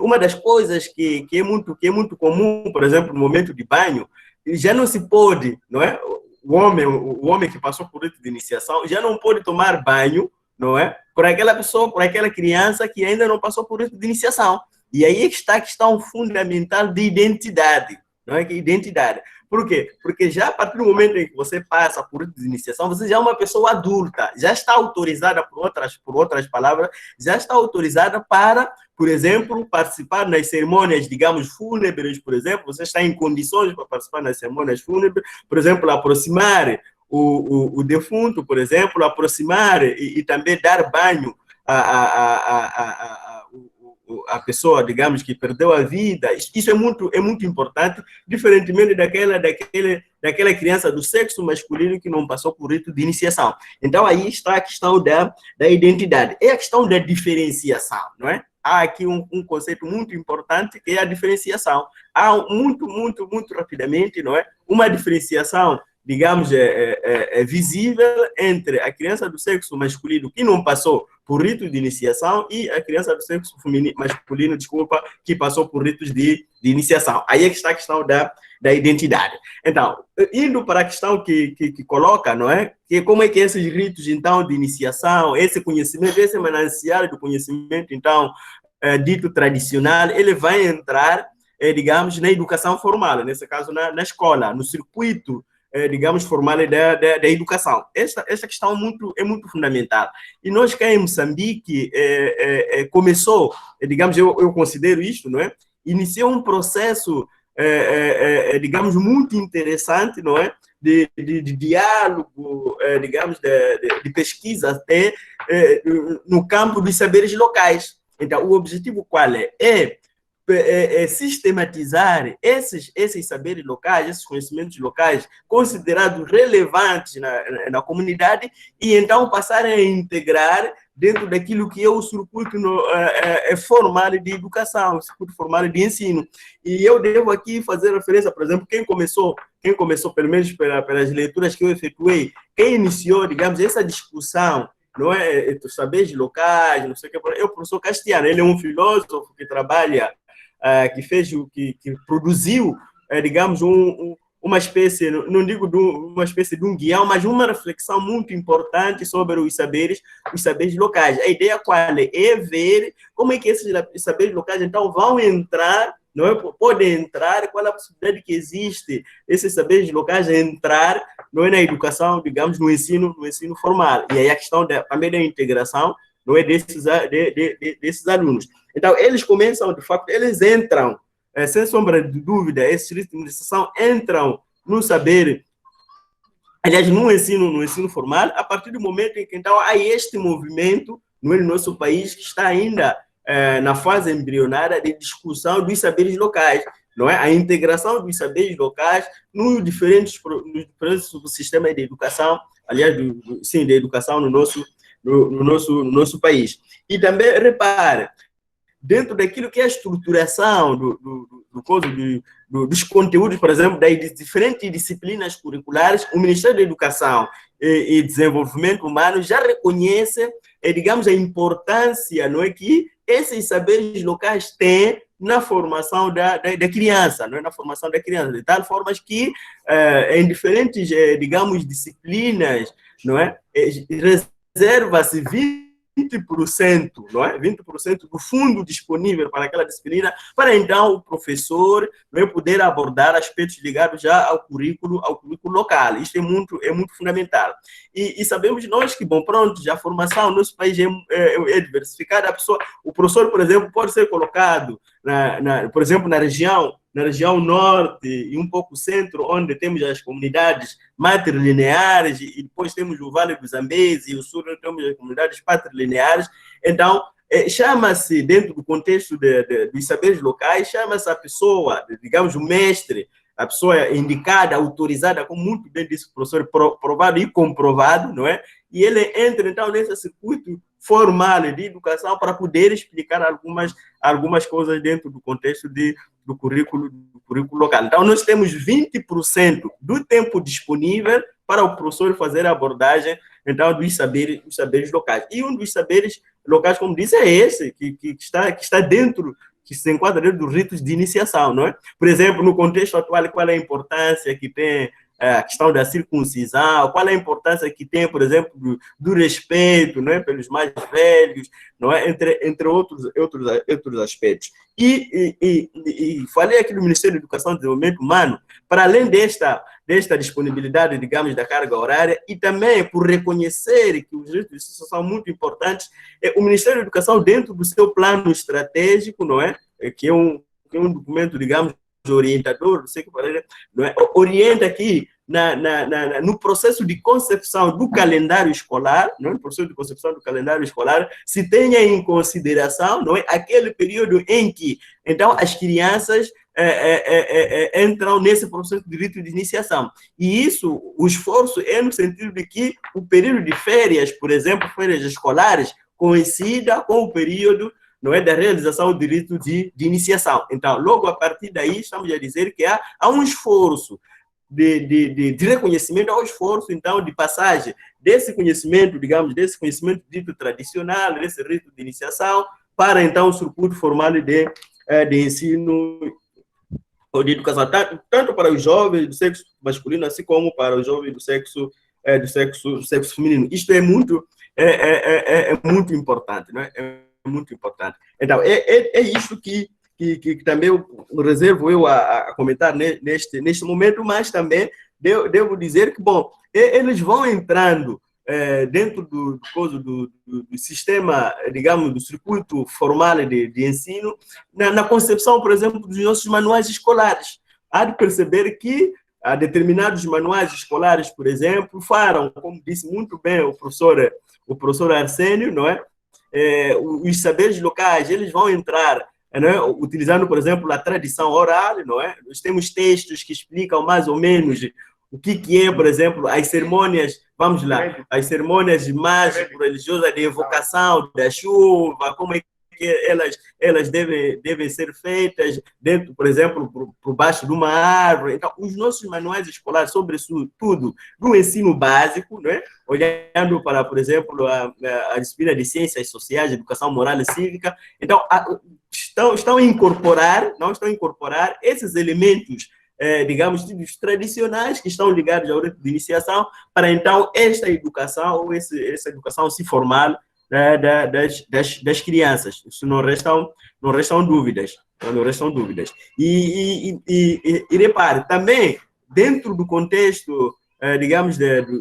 uma das coisas que é muito comum, por exemplo, no momento de banho, já não se pode, não é? O homem que passou por rito de iniciação já não pode tomar banho, não é? Por aquela pessoa, por aquela criança que ainda não passou por rito de iniciação. E aí está a questão fundamental de identidade, não é? Que identidade. Por quê? Porque já a partir do momento em que você passa por rito de iniciação, você já é uma pessoa adulta, já está autorizada, por outras palavras, já está autorizada para, por exemplo, participar nas cerimônias, digamos, fúnebres, por exemplo, você está em condições para participar nas cerimônias fúnebres, por exemplo, aproximar o defunto, por exemplo, aproximar e também dar banho a pessoa, digamos, que perdeu a vida. Isso é muito importante, diferentemente daquela criança do sexo masculino que não passou por rito de iniciação. Então, aí está a questão da identidade. É a questão da diferenciação, não é? Há aqui um conceito muito importante, que é a diferenciação. Há muito rapidamente, não é? Uma diferenciação, digamos, visível entre a criança do sexo masculino que não passou por rito de iniciação e a criança do sexo masculino, que passou por ritos de iniciação. Aí é que está a questão da identidade. Então, indo para a questão que coloca, não é? Que como é que esses ritos, então, de iniciação, esse conhecimento, esse manancial do conhecimento, então, dito tradicional, ele vai entrar, digamos, na educação formal, nesse caso, na escola, no circuito, digamos, formal da educação. Essa questão é muito fundamental. E nós cá em Moçambique começou, digamos, eu considero isto, não é? Iniciou um processo, digamos, muito interessante, não é? De diálogo, digamos, de pesquisa até no campo dos saberes locais. Então, o objetivo qual é? É sistematizar esses saberes locais, esses conhecimentos locais considerados relevantes na comunidade e então passar a integrar dentro daquilo que é o circuito formal de educação, o circuito formal de ensino. E eu devo aqui fazer referência, por exemplo, quem começou pelo menos pelas leituras que eu efetuei, quem iniciou, digamos, essa discussão, não é, dos saberes locais, não sei o que, é o professor Castiano. Ele é um filósofo que trabalha, que produziu, digamos, uma espécie, não digo uma espécie de um guião, mas uma reflexão muito importante sobre os saberes locais. A ideia qual é ver como é que esses saberes locais, então, vão entrar, não é? Podem entrar, qual é a possibilidade que existe esses saberes locais entrar, não é, na educação, digamos, no ensino formal. E aí a questão também da integração, não é, desses alunos. Então, eles começam, de fato, eles entram, sem sombra de dúvida, esses ritos de iniciação entram no saber, aliás, no ensino formal, a partir do momento em que, então, há este movimento no nosso país que está ainda na fase embrionária de discussão dos saberes locais, não é? A integração dos saberes locais nos diferentes sistemas de educação, aliás, de educação no nosso país. E também, repare, dentro daquilo que é a estruturação dos conteúdos, por exemplo, das diferentes disciplinas curriculares, o Ministério da Educação e Desenvolvimento Humano já reconhece, digamos, a importância, não é, que esses saberes locais têm na formação da criança, não é? Na formação da criança, de tal forma que em diferentes, digamos, disciplinas, não é? Reserva-se 20%, não é? 20% do fundo disponível para aquela disciplina, para então o professor, não é, poder abordar aspectos ligados já ao currículo local. Isso é muito fundamental. E sabemos nós que, bom, pronto, já a formação no nosso país é diversificada. O professor, por exemplo, pode ser colocado por exemplo, na região norte e um pouco centro, onde temos as comunidades matrilineares, e depois temos o Vale do Zambeze, e o sul temos as comunidades patrilineares. Então, chama-se, dentro do contexto dos saberes locais, chama-se a pessoa, digamos, o mestre, a pessoa indicada, autorizada, como muito bem disse o professor, provado e comprovado, não é? E ele entra, então, nesse circuito formal de educação para poder explicar algumas coisas dentro do contexto do currículo local. Então, nós temos 20% do tempo disponível para o professor fazer a abordagem, então, dos saberes locais. E um dos saberes locais, como disse, é esse, que está dentro, que se enquadra dentro dos ritos de iniciação, não é? Por exemplo, no contexto atual, qual é a importância que tem a questão da circuncisão, qual é a importância que tem, por exemplo, do respeito, não é, pelos mais velhos, não é, entre outros aspectos. E falei aqui do Ministério da Educação e Desenvolvimento Humano, para além desta disponibilidade, digamos, da carga horária, e também por reconhecer que os direitos são muito importantes, o Ministério da Educação, dentro do seu plano estratégico, não é, que é um documento, digamos, orientador, não sei o que falar, não é? Orienta aqui no processo de concepção do calendário escolar, não é? No processo de concepção do calendário escolar, se tenha em consideração, não é, aquele período em que, então, as crianças entram nesse processo de rito de iniciação. E isso, o esforço é no sentido de que o período de férias, por exemplo, férias escolares, coincida com o período, não é, da realização do rito de iniciação. Então, logo a partir daí, estamos a dizer que há um esforço de reconhecimento, há um esforço, então, de passagem desse conhecimento, digamos, desse conhecimento dito tradicional, desse rito de iniciação, para, então, o circuito formal de ensino ou de educação, tanto para os jovens do sexo masculino, assim como para os jovens do sexo feminino. Isto é muito importante, não é? Muito importante. Então, é isso que também eu reservo a comentar neste momento, mas também devo dizer que, bom, eles vão entrando dentro do sistema, digamos, do circuito formal de ensino, na concepção, por exemplo, dos nossos manuais escolares. Há de perceber que determinados manuais escolares, por exemplo, falam, como disse muito bem o professor Arsênio, não é? Os saberes locais, eles vão entrar, não é? Utilizando, por exemplo, a tradição oral, não é? Nós temos textos que explicam mais ou menos o que é, por exemplo, as cerimônias, vamos lá, as cerimônias mágico-religiosas de evocação da chuva, como é que elas devem ser feitas dentro, por exemplo, por baixo de uma árvore. Então, os nossos manuais escolares, sobretudo do ensino básico, né? Olhando para, por exemplo, a disciplina de ciências sociais, educação moral e cívica, então, estão a incorporar esses elementos, digamos, tradicionais que estão ligados ao rito de iniciação, para, então, esta educação, ou essa educação se formar das crianças. Isso não restam dúvidas. Não restam dúvidas. E repare, também, dentro do contexto, digamos,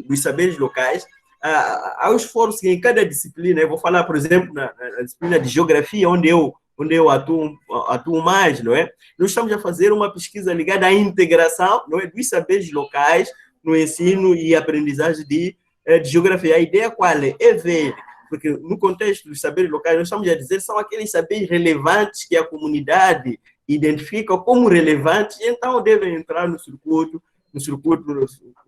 dos saberes locais, há um esforço em cada disciplina. Eu vou falar, por exemplo, na disciplina de geografia, onde eu atuo mais, não é? Nós estamos a fazer uma pesquisa ligada à integração, não é, dos saberes locais no ensino e aprendizagem de geografia. A ideia qual é? É ver, porque no contexto dos saberes locais, nós estamos a dizer, são aqueles saberes relevantes que a comunidade identifica como relevantes, e então devem entrar no circuito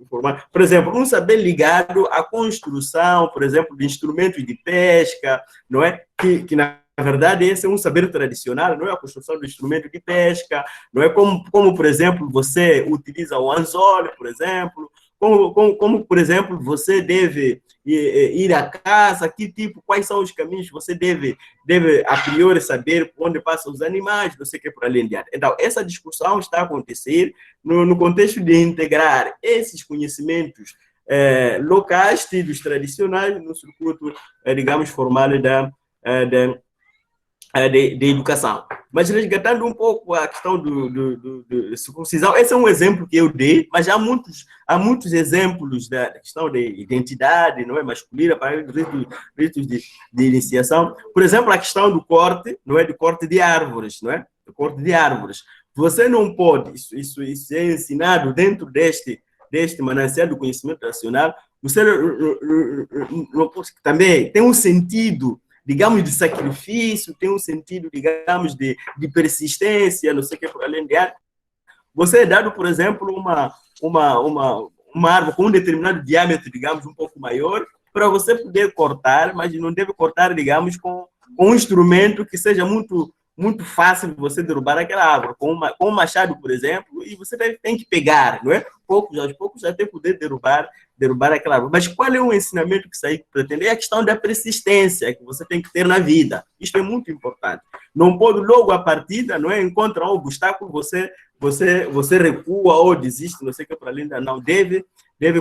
formal. Por exemplo, um saber ligado à construção, por exemplo, de instrumentos de pesca, não é? Que na verdade, esse é um saber tradicional, não é? A construção do instrumento de pesca, não é? Como por exemplo, você utiliza o anzol, por exemplo, como, por exemplo, você deve ir à caça, quais são os caminhos que você deve a priori saber onde passam os animais, não sei o que, por além diante. Então, essa discussão está a acontecer no contexto de integrar esses conhecimentos locais, tidos tradicionais, no circuito, digamos, formal de educação. Mas resgatando um pouco a questão da circuncisão, esse é um exemplo que eu dei, mas há muitos exemplos da questão de identidade, não é, masculina, para ritos de iniciação. Por exemplo, a questão do corte, não é, do corte de árvores, não é? corte de árvores. Você não pode, isso é ensinado dentro deste manancial do conhecimento nacional, você não pode, também tem um sentido, digamos, de sacrifício, tem um sentido, digamos, de persistência, não sei o que, por além de arte. Você é dado, por exemplo, uma árvore com um determinado diâmetro, digamos, um pouco maior, para você poder cortar, mas não deve cortar, digamos, com um instrumento que seja muito fácil de você derrubar aquela árvore, com um machado, por exemplo, e você tem que pegar, não é? Aos poucos já tem que poder derrubar aquela árvore. Mas qual é o ensinamento que isso aí pretende? É a questão da persistência que você tem que ter na vida. Isto é muito importante. Não pode logo a partida, não é? Encontrar um obstáculo, você recua ou desiste, não sei o que, para além da não deve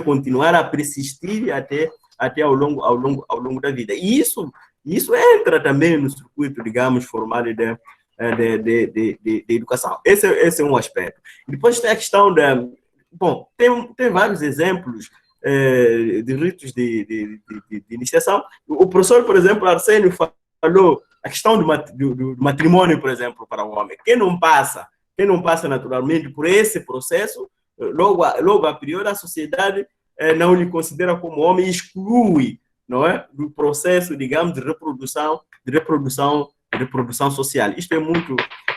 continuar a persistir até ao longo da vida. E isso entra também no circuito, digamos, formal de educação. Esse é um aspecto. Depois tem a questão da... Bom, tem vários exemplos de ritos de iniciação. O professor, por exemplo, Arsênio, falou a questão do matrimônio, por exemplo, para o homem. Quem não passa naturalmente por esse processo, logo a priori, a sociedade não lhe considera como homem e exclui, não é, do processo, digamos, de reprodução social. Isto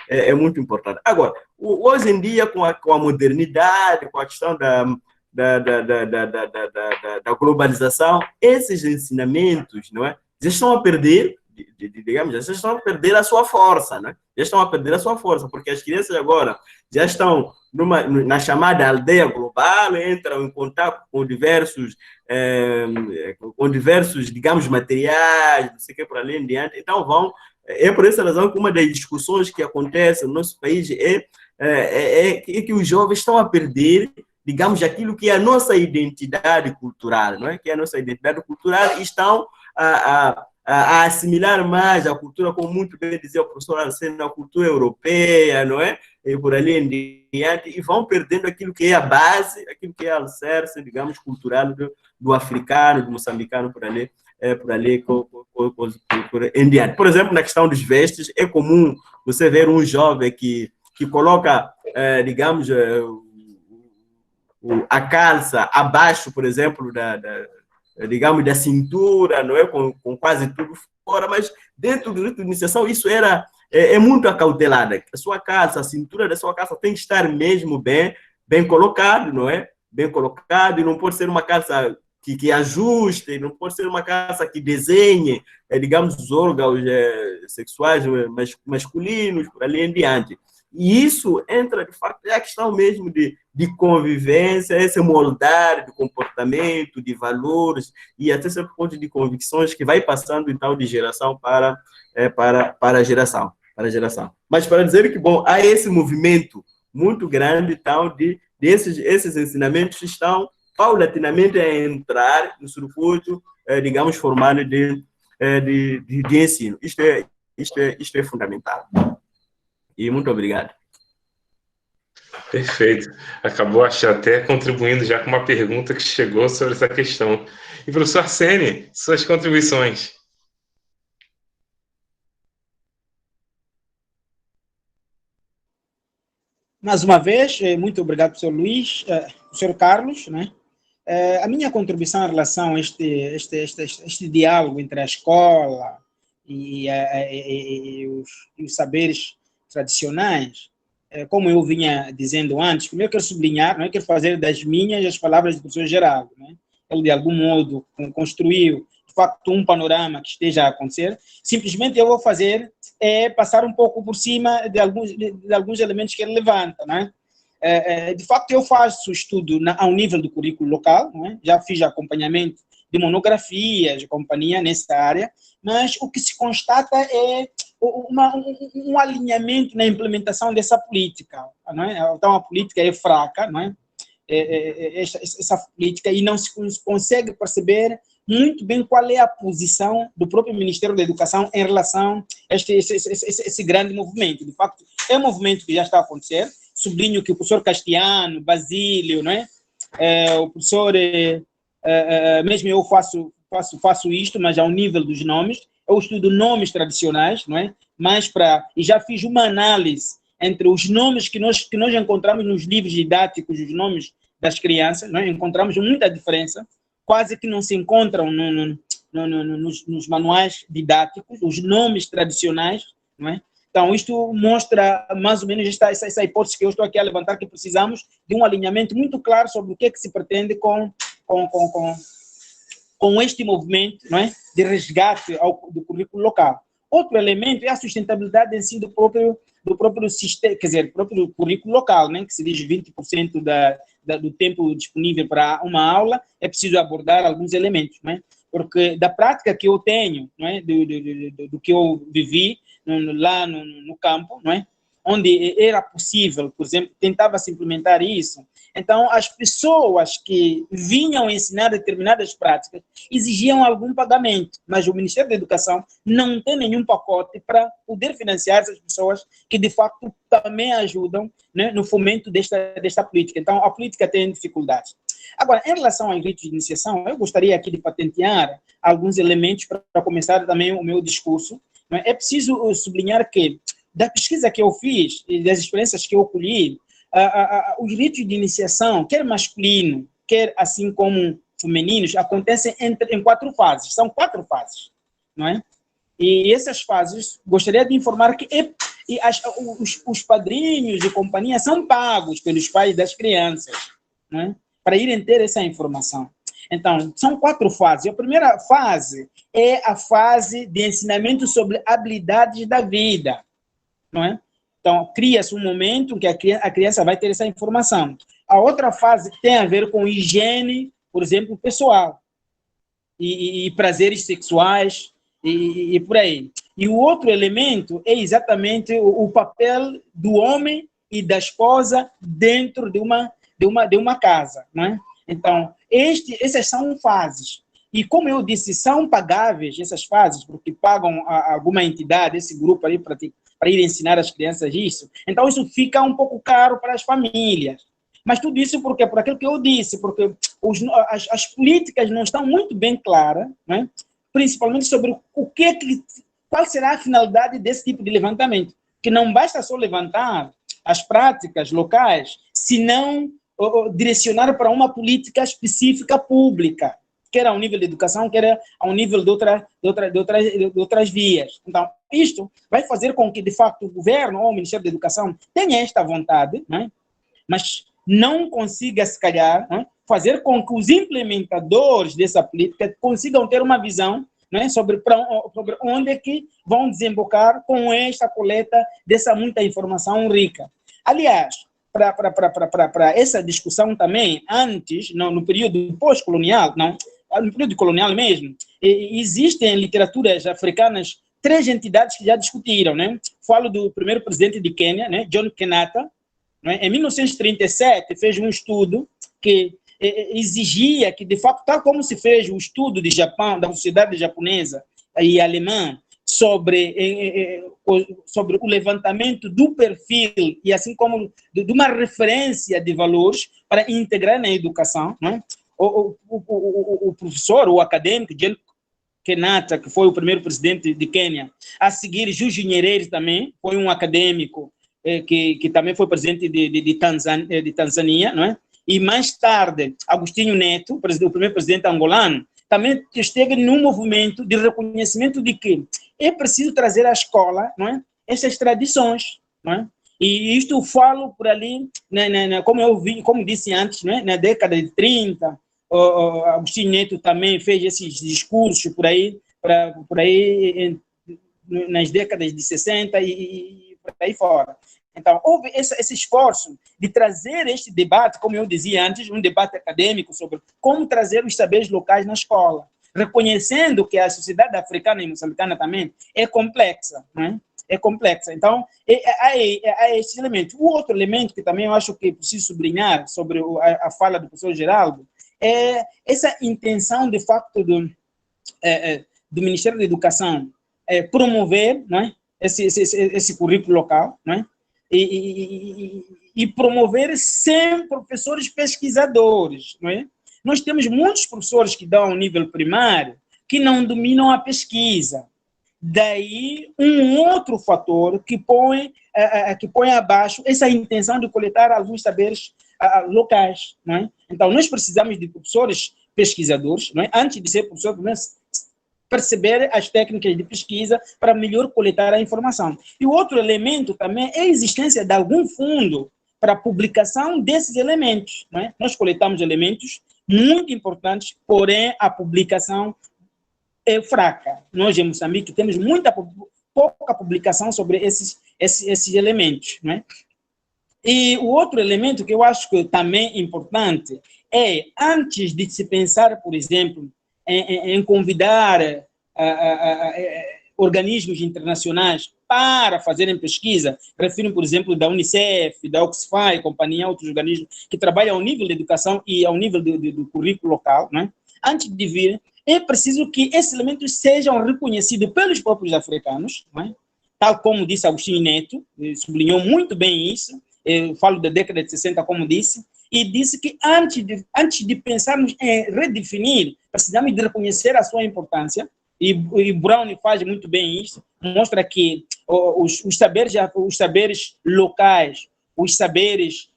é muito importante. Agora, hoje em dia, com a modernidade, com a questão da globalização, esses ensinamentos, não é, já estão a perder, digamos, já estão a perder a sua força, né? Já estão a perder a sua força, porque as crianças agora já estão na chamada aldeia global, entram em contato com diversos, digamos, materiais, não sei o que, por além de diante. Então, é por essa razão que uma das discussões que acontece no nosso país é que os jovens estão a perder, digamos, aquilo que é a nossa identidade cultural, não é? Que é a nossa identidade cultural, e estão a assimilar mais a cultura, como muito bem dizia o professor Arsênio, a cultura europeia, não é? E por ali em diante, e vão perdendo aquilo que é a base, aquilo que é a alicerce, digamos, cultural do africano, do moçambicano, por ali em diante. Por exemplo, na questão dos vestes, é comum você ver um jovem que coloca, digamos, a calça abaixo, por exemplo, digamos, da cintura, não é? Com quase tudo fora, mas dentro do rito de iniciação isso é muito acautelada. A sua calça, a cintura da sua calça tem que estar mesmo bem colocado, não é? Bem colocado, e não pode ser uma calça que ajuste, não pode ser uma calça que desenhe, digamos, os órgãos sexuais masculinos, por ali em diante. E isso entra, de fato, é a questão mesmo de convivência, esse moldar de comportamento, de valores e até certo ponto de convicções que vai passando, então, de geração para geração. Mas para dizer que, bom, há esse movimento muito grande, então, esses ensinamentos estão paulatinamente a entrar no circuito, digamos, formal de ensino. Isto é fundamental. E muito obrigado. Perfeito. Acabou até contribuindo já com uma pergunta que chegou sobre essa questão. E, professor Arsênio, suas contribuições. Mais uma vez, muito obrigado, professor Luís, professor Carlos, né? A minha contribuição em relação a este diálogo entre a escola e os saberes tradicionais, como eu vinha dizendo antes, primeiro eu quero sublinhar, não é? Quero fazer das minhas as palavras do professor Geraldo, né? Ele, de algum modo, construiu, de facto, um panorama que esteja a acontecer. Simplesmente eu vou fazer passar um pouco por cima de alguns elementos que ele levanta, né? De facto, eu faço estudo ao nível do currículo local, né? Já fiz acompanhamento de monografias, de companhia nessa área, mas o que se constata é um alinhamento na implementação dessa política, não é? Então, a política é fraca, não é? Essa política, e não se consegue perceber muito bem qual é a posição do próprio Ministério da Educação em relação a esse grande movimento. De facto, é um movimento que já está a acontecer. Sublinho que o professor Castiano, Basílio, não é? O professor, mesmo eu faço isto, mas ao nível dos nomes, eu estudo nomes tradicionais, não é? mais para... E já fiz uma análise entre os nomes que nós encontramos nos livros didáticos, os nomes das crianças, não é? Encontramos muita diferença, quase que não se encontram nos manuais didáticos, os nomes tradicionais, não é? Então, isto mostra mais ou menos essa hipótese que eu estou aqui a levantar, que precisamos de um alinhamento muito claro sobre o que é que se pretende com este movimento, não é? De resgate do currículo local. Outro elemento é a sustentabilidade em si do próprio sistema, quer dizer, do próprio currículo local, né? Que se diz 20% do tempo disponível para uma aula, é preciso abordar alguns elementos, não é? Porque da prática que eu tenho, não é? do que eu vivi lá no campo, não é? Onde era possível, por exemplo, tentava-se implementar isso. Então, as pessoas que vinham ensinar determinadas práticas exigiam algum pagamento, mas o Ministério da Educação não tem nenhum pacote para poder financiar essas pessoas que, de facto, também ajudam, né, no fomento desta política. Então, a política tem dificuldades. Agora, em relação aos ritos de iniciação, eu gostaria aqui de patentear alguns elementos para começar também o meu discurso. É preciso sublinhar que, da pesquisa que eu fiz e das experiências que eu colhi, os ritos de iniciação, quer masculino, quer assim como femininos, acontecem em 4 fases. São 4 fases, não é? E essas fases, gostaria de informar que os padrinhos e companhia são pagos pelos pais das crianças, não é? Para irem ter essa informação. Então, são 4 fases. A primeira fase é a fase de ensinamento sobre habilidades da vida, não é? Então, cria-se um momento que a criança vai ter essa informação. A outra fase tem a ver com higiene, por exemplo, pessoal, e prazeres sexuais, e por aí. E o outro elemento é exatamente o papel do homem e da esposa dentro de uma casa, não é? Então, essas são fases. E como eu disse, são pagáveis essas fases, porque pagam alguma entidade, esse grupo ali, para ir ensinar as crianças isso. Então, isso fica um pouco caro para as famílias. Mas tudo isso por aquilo que eu disse, porque as políticas não estão muito bem claras, né? Principalmente sobre qual será a finalidade desse tipo de levantamento. Que não basta só levantar as práticas locais, senão direcionar para uma política específica pública, quer ao nível de educação, quer ao nível de outras vias. Então, isto vai fazer com que, de facto, o governo ou o Ministério da Educação tenha esta vontade, né? Mas não consiga, se calhar, né, fazer com que os implementadores dessa política consigam ter uma visão, né, sobre onde é que vão desembocar com esta coleta dessa muita informação rica. Aliás, para essa discussão também, antes, no período pós-colonial, no período colonial mesmo, existem literaturas africanas 3 entidades que já discutiram, né? Falo do primeiro presidente de Quênia, né, John Kenyatta, né? Em 1937 fez um estudo que exigia que, de fato, tal como se fez o estudo de Japão, da sociedade japonesa e alemã, sobre o levantamento do perfil e assim como de uma referência de valores para integrar na educação, né? O professor, o acadêmico, John Kenyatta, que foi o primeiro presidente de Quênia, a seguir Julius Nyerere também, foi um acadêmico que também foi presidente de Tanzânia, não é? E mais tarde, Agostinho Neto, o primeiro presidente angolano, também esteve num movimento de reconhecimento de que é preciso trazer à escola, não é, essas tradições, não é? E isto falo por ali, como disse antes, não é? Na década de 30, Agostinho Neto também fez esses discursos por aí nas décadas de 60 e por aí fora. Então, houve esse esforço de trazer este debate, como eu dizia antes, um debate acadêmico sobre como trazer os saberes locais na escola, reconhecendo que a sociedade africana e moçambicana também é complexa, né? É complexa. Então, há esse elemento. O outro elemento que também eu acho que preciso sublinhar sobre a fala do professor Geraldo é essa intenção, de facto, do Ministério da Educação promover, não é, esse currículo local, não é? E promover 100 professores pesquisadores, não é? Nós temos muitos professores que dão ao nível primário que não dominam a pesquisa. Daí, um outro fator que põe abaixo essa intenção de coletar alguns saberes locais. Não é? Então, nós precisamos de professores pesquisadores, não é? Antes de ser professor, perceber as técnicas de pesquisa para melhor coletar a informação. E o outro elemento também é a existência de algum fundo para a publicação desses elementos. Não é? Nós coletamos elementos muito importantes, porém a publicação é fraca. Nós, em Moçambique, temos pouca publicação sobre esses elementos. Não é? E o outro elemento que eu acho que também é importante é, antes de se pensar, por exemplo, em convidar organismos internacionais para fazerem pesquisa, refiro, por exemplo, da Unicef, da Oxfam, companhia, outros organismos que trabalham ao nível da educação e ao nível do currículo local, né? Antes de vir, é preciso que esses elementos sejam reconhecidos pelos próprios africanos, né? Tal como disse Agostinho Neto, sublinhou muito bem isso, eu falo da década de 60, como disse, e disse que antes de pensarmos em redefinir, precisamos de reconhecer a sua importância, e Brown faz muito bem isso, mostra que os saberes locais, os saberes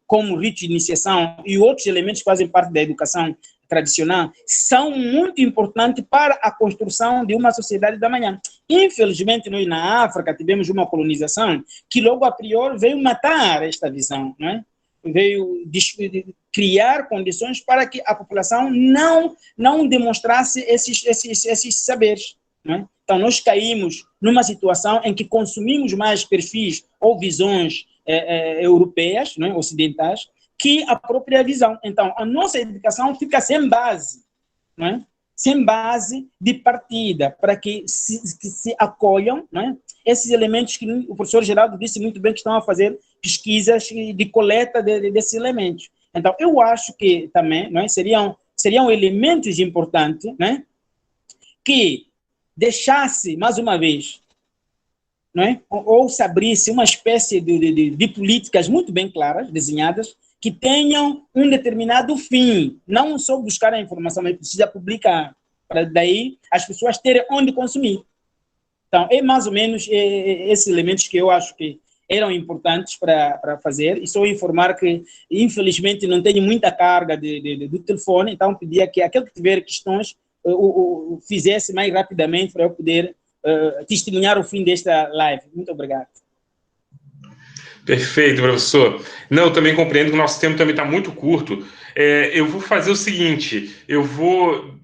como rito de iniciação e outros elementos que fazem parte da educação tradicional, são muito importantes para a construção de uma sociedade da manhã. Infelizmente, nós na África tivemos uma colonização que logo a priori veio matar esta visão, não é? Veio criar condições para que a população não demonstrasse esses saberes. Não é? Então, nós caímos numa situação em que consumimos mais perfis ou visões europeias, não é? Ocidentais, que a própria visão. Então, a nossa educação fica sem base, não é? Sem base de partida, para que se acolham, não é? Esses elementos que o professor Geraldo disse muito bem que estão a fazer pesquisas de coleta desses elementos. Então, eu acho que também, não é? seriam elementos importantes, né? Que deixasse, mais uma vez, não é? Ou se abrisse uma espécie de políticas muito bem claras, desenhadas, que tenham um determinado fim, não só buscar a informação, mas precisa publicar, para daí as pessoas terem onde consumir. Então, é mais ou menos esses elementos que eu acho que eram importantes para fazer, e só informar que, infelizmente, não tenho muita carga do telefone, então pedia que aquele que tiver questões fizesse mais rapidamente para eu poder testemunhar o fim desta live. Muito obrigado. Perfeito, professor. Não, eu também compreendo que o nosso tempo também está muito curto. Eu vou fazer o seguinte, eu vou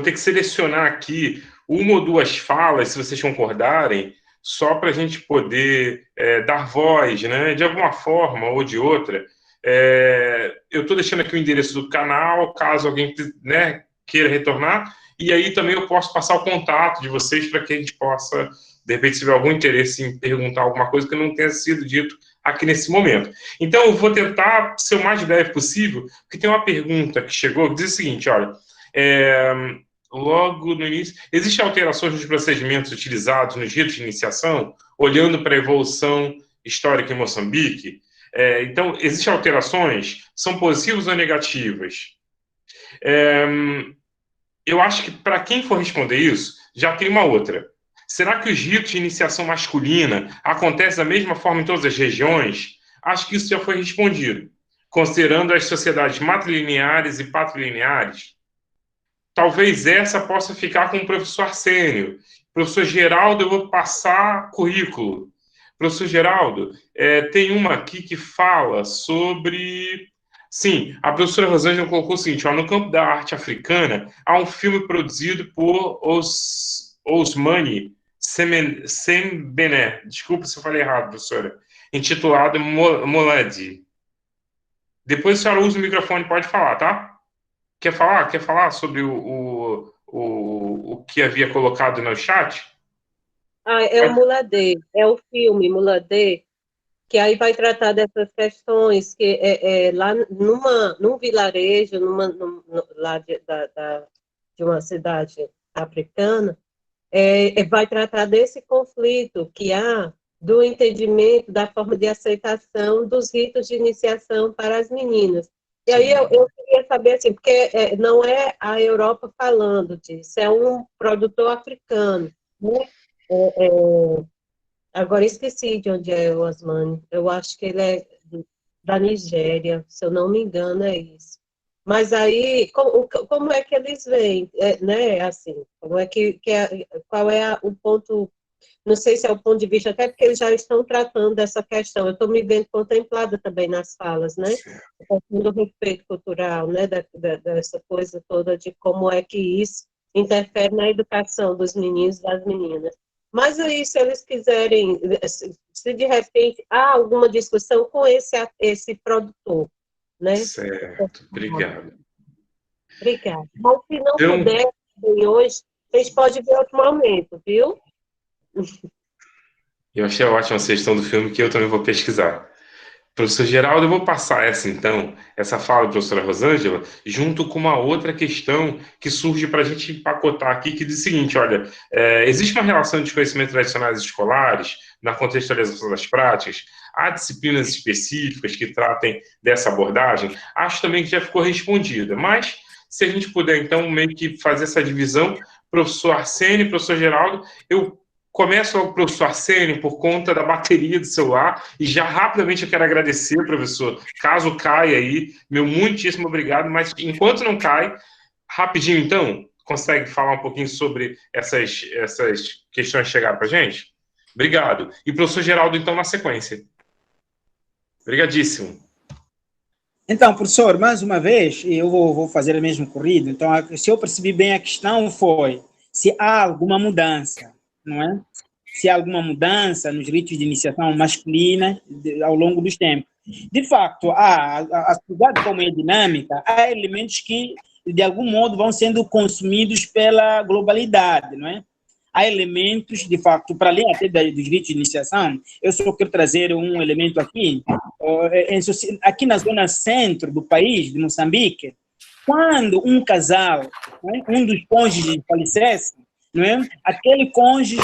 ter que selecionar aqui uma ou duas falas, se vocês concordarem, só para a gente poder dar voz, né, de alguma forma ou de outra. Eu estou deixando aqui o endereço do canal, caso alguém, né, queira retornar, e aí também eu posso passar o contato de vocês para que a gente possa, de repente, se tiver algum interesse em perguntar alguma coisa que não tenha sido dito aqui nesse momento. Então, eu vou tentar ser o mais breve possível, porque tem uma pergunta que chegou, que diz o seguinte, olha, logo no início, existem alterações nos procedimentos utilizados nos ritos de iniciação, olhando para a evolução histórica em Moçambique? Então, existem alterações? São positivas ou negativas? Eu acho que, para quem for responder isso, já tem uma outra. Será que os ritos de iniciação masculina acontecem da mesma forma em todas as regiões? Acho que isso já foi respondido, considerando as sociedades matrilineares e patrilineares. Talvez essa possa ficar com o professor Arsênio. Professor Geraldo, eu vou passar currículo. Professor Geraldo, tem uma aqui que fala sobre... Sim, a professora Rosângela colocou o seguinte, no campo da arte africana, há um filme produzido por Ousmane Sembene, desculpa se eu falei errado, professora, intitulado Moladi. Depois a senhora usa o microfone, pode falar, tá? Quer falar sobre o que havia colocado no chat? O Muladê, é o filme Muladê, que aí vai tratar dessas questões, que lá num vilarejo, lá de uma cidade africana, vai tratar desse conflito que há do entendimento da forma de aceitação dos ritos de iniciação para as meninas. E aí eu queria saber, assim, porque não é a Europa falando disso, é um produtor africano, né? Agora esqueci de onde é o Osmani. Eu acho que ele é da Nigéria, se eu não me engano, é isso. Mas aí, como é que eles veem, né? Assim, como é qual é o ponto? Não sei se é o ponto de vista, até porque eles já estão tratando dessa questão. Eu estou me vendo contemplada também nas falas, né? A questão do respeito cultural, né? Dessa coisa toda de como é que isso interfere na educação dos meninos e das meninas. Mas aí, se eles quiserem, se de repente há alguma discussão com esse produtor, né? Certo, obrigado. Obrigada. Mas se não Então, puder ver hoje, vocês podem ver outro momento, viu? eu achei ótima a sugestão do filme que eu também vou pesquisar. Professor Geraldo, eu vou passar essa fala da professora Rosângela, junto com uma outra questão que surge para a gente empacotar aqui, que diz o seguinte, olha, existe uma relação de conhecimentos tradicionais escolares, na contextualização das práticas, há disciplinas específicas que tratem dessa abordagem? Acho também que já ficou respondida, mas se a gente puder, então, meio que fazer essa divisão, professor Arsênio, professor Geraldo, eu começo logo, professor Arsênio, por conta da bateria do celular, e já rapidamente eu quero agradecer, professor, caso caia aí, meu muitíssimo obrigado, mas enquanto não cai, rapidinho então, consegue falar um pouquinho sobre essas questões que chegaram para a gente? Obrigado. E professor Geraldo, então, na sequência. Obrigadíssimo. Então, professor, mais uma vez, eu vou fazer o mesmo corrido. Então, se eu percebi bem, a questão foi se há alguma mudança, não é? Se há alguma mudança nos ritos de iniciação masculina ao longo dos tempos. De facto, a sociedade, como é dinâmica, há elementos que, de algum modo, vão sendo consumidos pela globalidade, não é? Há elementos, de facto, para além até dos ritos de iniciação, eu só quero trazer um elemento aqui. Aqui na zona centro do país, de Moçambique, quando um casal, né, um dos cônjuges falecesse, não é? Aquele cônjuge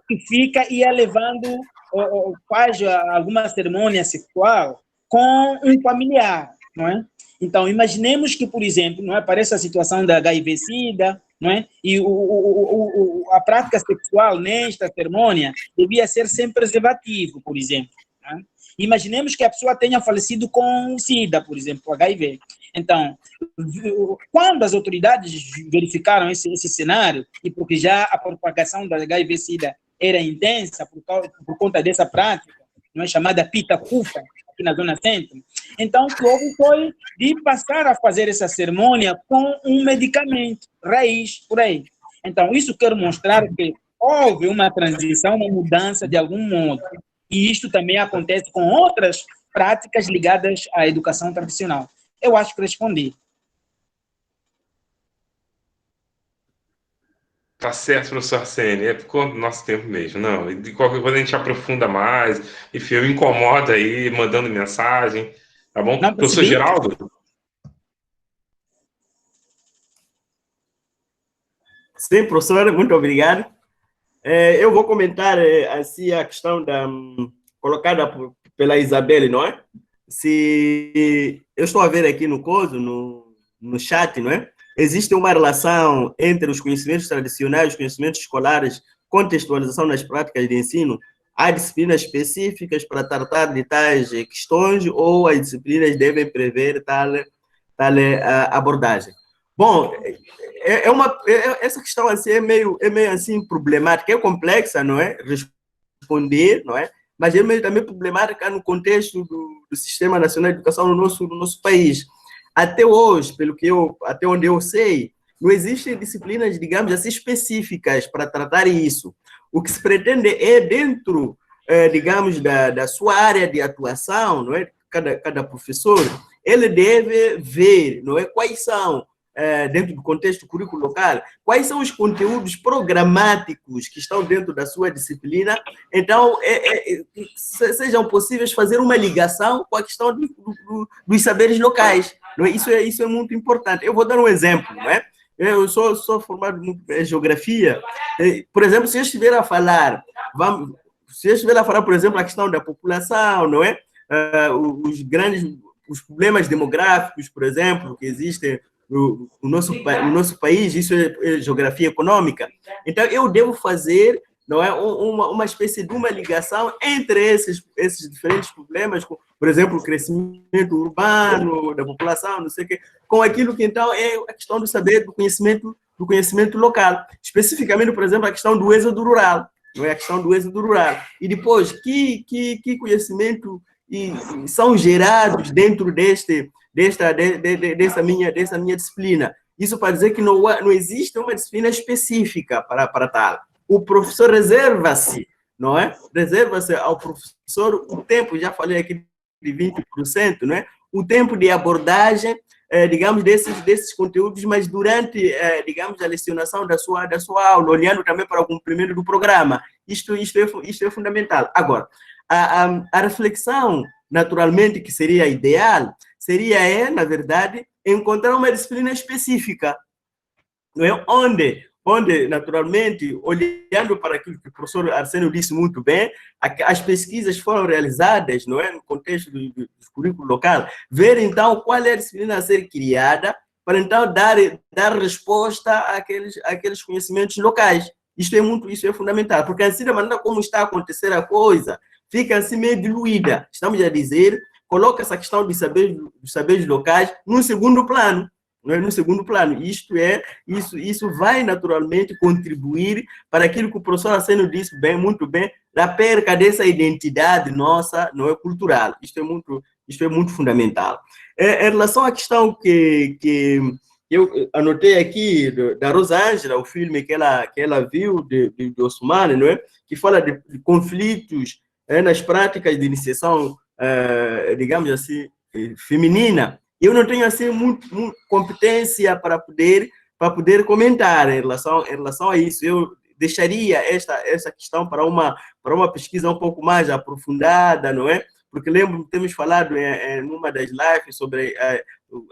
que fica ia levando, faz alguma cerimônia sexual com um familiar, não é? Então, imaginemos que, por exemplo, não é, aparece a situação da HIV-Sida, não é? E a prática sexual nesta cerimônia devia ser sem preservativo, por exemplo. Não é? Imaginemos que a pessoa tenha falecido com SIDA, por exemplo, HIV. Então, quando as autoridades verificaram esse cenário, e porque já a propagação da HIV-Sida era intensa por conta dessa prática, não é, chamada pita-cufa, aqui na Zona Centro, então o que houve foi de passar a fazer essa cerimônia com um medicamento, raiz, por aí. Então, isso quero mostrar que houve uma transição, uma mudança de algum modo. E isto também acontece com outras práticas ligadas à educação tradicional. Eu acho que respondi. Tá certo, professor Arsênio, é por conta do nosso tempo mesmo. Não, e de qualquer coisa a gente aprofunda mais, enfim, eu incomodo aí, mandando mensagem, tá bom? Não Professor percebi? Geraldo? Sim, professor, muito obrigado. Eu vou comentar assim a questão colocada pela Isabelle, não é? Se eu estou a ver aqui no chat, não é? Existe uma relação entre os conhecimentos tradicionais, os conhecimentos escolares, contextualização nas práticas de ensino. Há disciplinas específicas para tratar de tais questões ou as disciplinas devem prever tal abordagem? Bom, essa questão assim é meio assim problemática, é complexa, não é? Responder, não é? Mas é meio também problemática no contexto do Sistema Nacional de Educação no nosso país. Até hoje, até onde eu sei, não existem disciplinas, digamos assim, específicas para tratar isso. O que se pretende é dentro, digamos, da sua área de atuação, não é? Cada professor, ele deve ver, não é? Quais são, dentro do contexto currículo local, quais são os conteúdos programáticos que estão dentro da sua disciplina, então, sejam possíveis fazer uma ligação com a questão dos saberes locais. Não é? Isso é muito importante. Eu vou dar um exemplo, não é? Eu sou formado em geografia. Por exemplo, se eu estiver a falar, por exemplo, a questão da população, não é? os problemas demográficos, por exemplo, que existem no nosso país, isso é geografia econômica. Então, eu devo fazer, não é, uma espécie de uma ligação entre esses diferentes problemas, por exemplo, o crescimento urbano da população, não sei o quê, com aquilo que, então, é a questão do saber, do conhecimento local. Especificamente, por exemplo, a questão do êxodo rural, não é a questão do êxodo rural. E depois, que conhecimento são gerados dentro dessa minha disciplina? Isso para dizer que não existe uma disciplina específica para tal. O professor reserva-se, não é? Reserva-se ao professor o tempo, já falei aqui de 20%, não é? O tempo de abordagem, digamos, desses conteúdos, mas durante, digamos, a lecionação da sua aula, olhando também para o cumprimento do programa. Isto é fundamental. Agora, a reflexão, naturalmente, que seria ideal, seria, na verdade, encontrar uma disciplina específica, não é? Onde, naturalmente, olhando para aquilo que o professor Arsênio disse muito bem, as pesquisas foram realizadas, não é, no contexto do currículo local, ver, então, qual é a disciplina a ser criada para, então, dar resposta àqueles conhecimentos locais. Isso é fundamental, porque assim, da maneira como está a acontecer a coisa, fica assim meio diluída. Estamos a dizer, coloca essa questão dos saberes locais no segundo plano. Não é? No segundo plano. Isso vai naturalmente contribuir para aquilo que o professor Arsênio disse muito bem, da perca dessa identidade nossa, não é, cultural. Isto é muito fundamental. Em relação à questão que eu anotei aqui da Rosângela, o filme que ela viu de Osmane, não é? Que fala de conflitos nas práticas de iniciação, digamos assim, feminina. Eu não tenho assim muito competência para poder comentar em relação a isso. Eu deixaria essa questão para uma pesquisa um pouco mais aprofundada, não é? Porque lembro que temos falado em uma das lives sobre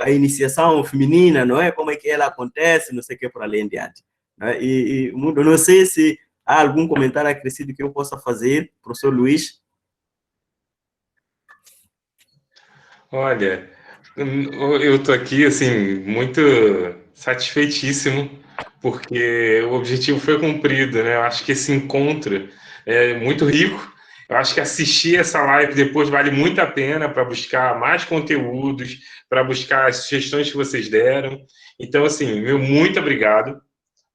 a iniciação feminina, não é? Como é que ela acontece, não sei o que, por além de arte. E não sei se há algum comentário acrescido que eu possa fazer, professor Luiz. Olha, eu estou aqui, assim, muito satisfeitíssimo, porque o objetivo foi cumprido, né? Eu acho que esse encontro é muito rico. Eu acho que assistir essa live depois vale muito a pena para buscar mais conteúdos, para buscar as sugestões que vocês deram. Então, assim, meu muito obrigado,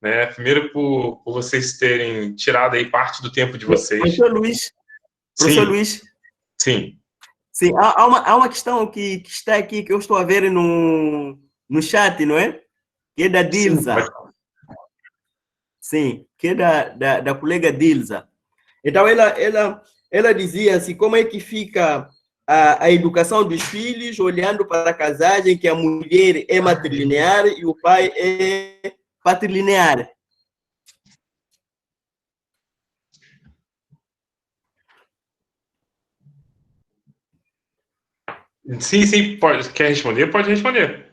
né? Primeiro por vocês terem tirado aí parte do tempo de vocês. Professor Luiz. Sim. Sim, há uma questão que está aqui, que eu estou a ver no chat, não é? Que é da Dilza. Sim, que é da colega Dilza. Então, ela dizia assim, como é que fica a educação dos filhos, olhando para a casagem, que a mulher é matrilinear e o pai é patrilinear. Sim, pode. Quer responder? Pode responder.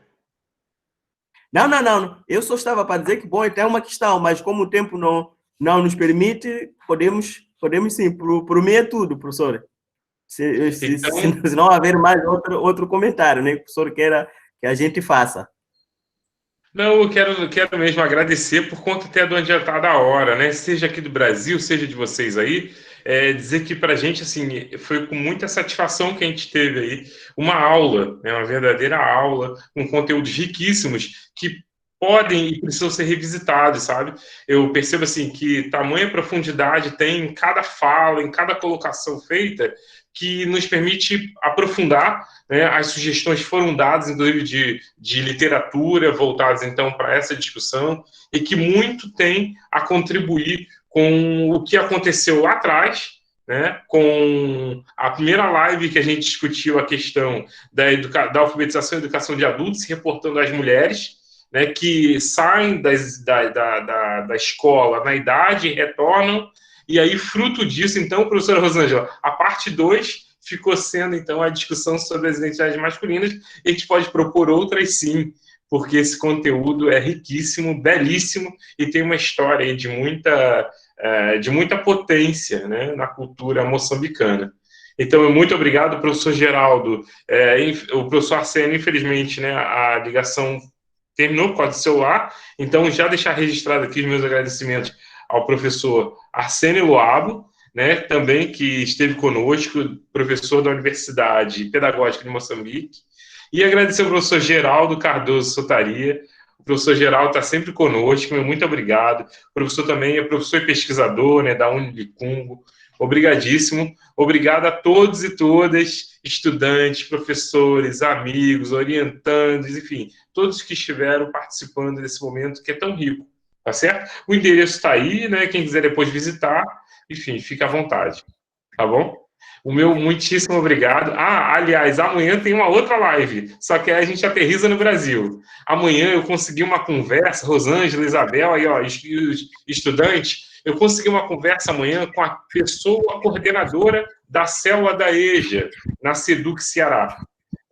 Não. Eu só estava para dizer que, bom, é uma questão, mas como o tempo não nos permite, podemos sim, por mim é tudo, professor. Se não haver mais outro comentário, né, que o professor queira que a gente faça. Não, eu quero mesmo agradecer por conta até do adiantado da hora, né? Seja aqui do Brasil, seja de vocês aí, dizer que para a gente, assim, foi com muita satisfação que a gente teve aí uma aula, né? Uma verdadeira aula, com conteúdos riquíssimos que podem e precisam ser revisitados, sabe? Eu percebo, assim, que tamanha profundidade tem em cada fala, em cada colocação feita, que nos permite aprofundar, né? As sugestões foram dadas, inclusive, de literatura, voltadas, então, para essa discussão, e que muito tem a contribuir com o que aconteceu lá atrás, né? Com a primeira live que a gente discutiu a questão da alfabetização e educação de adultos, se reportando às mulheres, né, que saem da escola na idade, retornam. E aí, fruto disso, então, professora Rosângela, a parte 2 ficou sendo, então, a discussão sobre as identidades masculinas, e a gente pode propor outras, sim, porque esse conteúdo é riquíssimo, belíssimo, e tem uma história aí de muita potência, né, na cultura moçambicana. Então, muito obrigado, professor Geraldo. O professor Arsênio, infelizmente, né, a ligação terminou por causa do celular, então já deixar registrado aqui os meus agradecimentos ao professor Arsênio Loabo, né, também que esteve conosco, professor da Universidade Pedagógica de Moçambique, e agradecer ao professor Geraldo Cardoso Sotaria. O professor Geraldo está sempre conosco, muito obrigado. O professor também é professor e pesquisador, né, da Unilicumbo. Obrigadíssimo. Obrigado a todos e todas, estudantes, professores, amigos, orientandos, enfim, todos que estiveram participando desse momento que é tão rico, tá certo? O endereço está aí, né? Quem quiser depois visitar, enfim, fica à vontade, tá bom? O meu muitíssimo obrigado. Aliás, amanhã tem uma outra live, só que aí a gente aterriza no Brasil. Amanhã eu consegui uma conversa, Rosângela, Isabel, aí, ó, estudantes, eu consegui uma conversa amanhã com a pessoa coordenadora da célula da EJA, na SEDUC Ceará.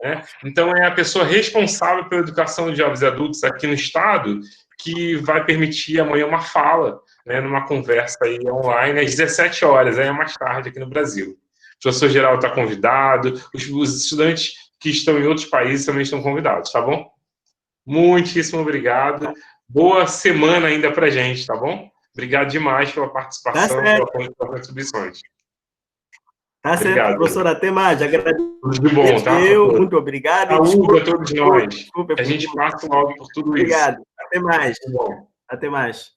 Né? Então, é a pessoa responsável pela educação de jovens e adultos aqui no Estado que vai permitir amanhã uma fala, né, numa conversa aí online, às 17 horas, aí é mais tarde aqui no Brasil. O professor Geraldo está convidado, os estudantes que estão em outros países também estão convidados, tá bom? Muitíssimo obrigado. Boa semana ainda para a gente, tá bom? Obrigado demais pela participação, pelas contribuições. Tá certo, professor, até mais. Agradeço. Tudo de bom, tá? Muito obrigado. Saúde a todos nós. Desculpa, a gente passa logo por tudo obrigado. isso. Até mais. Bom. Até mais.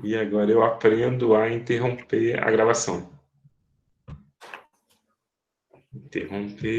E agora eu aprendo a interromper a gravação. Interromper.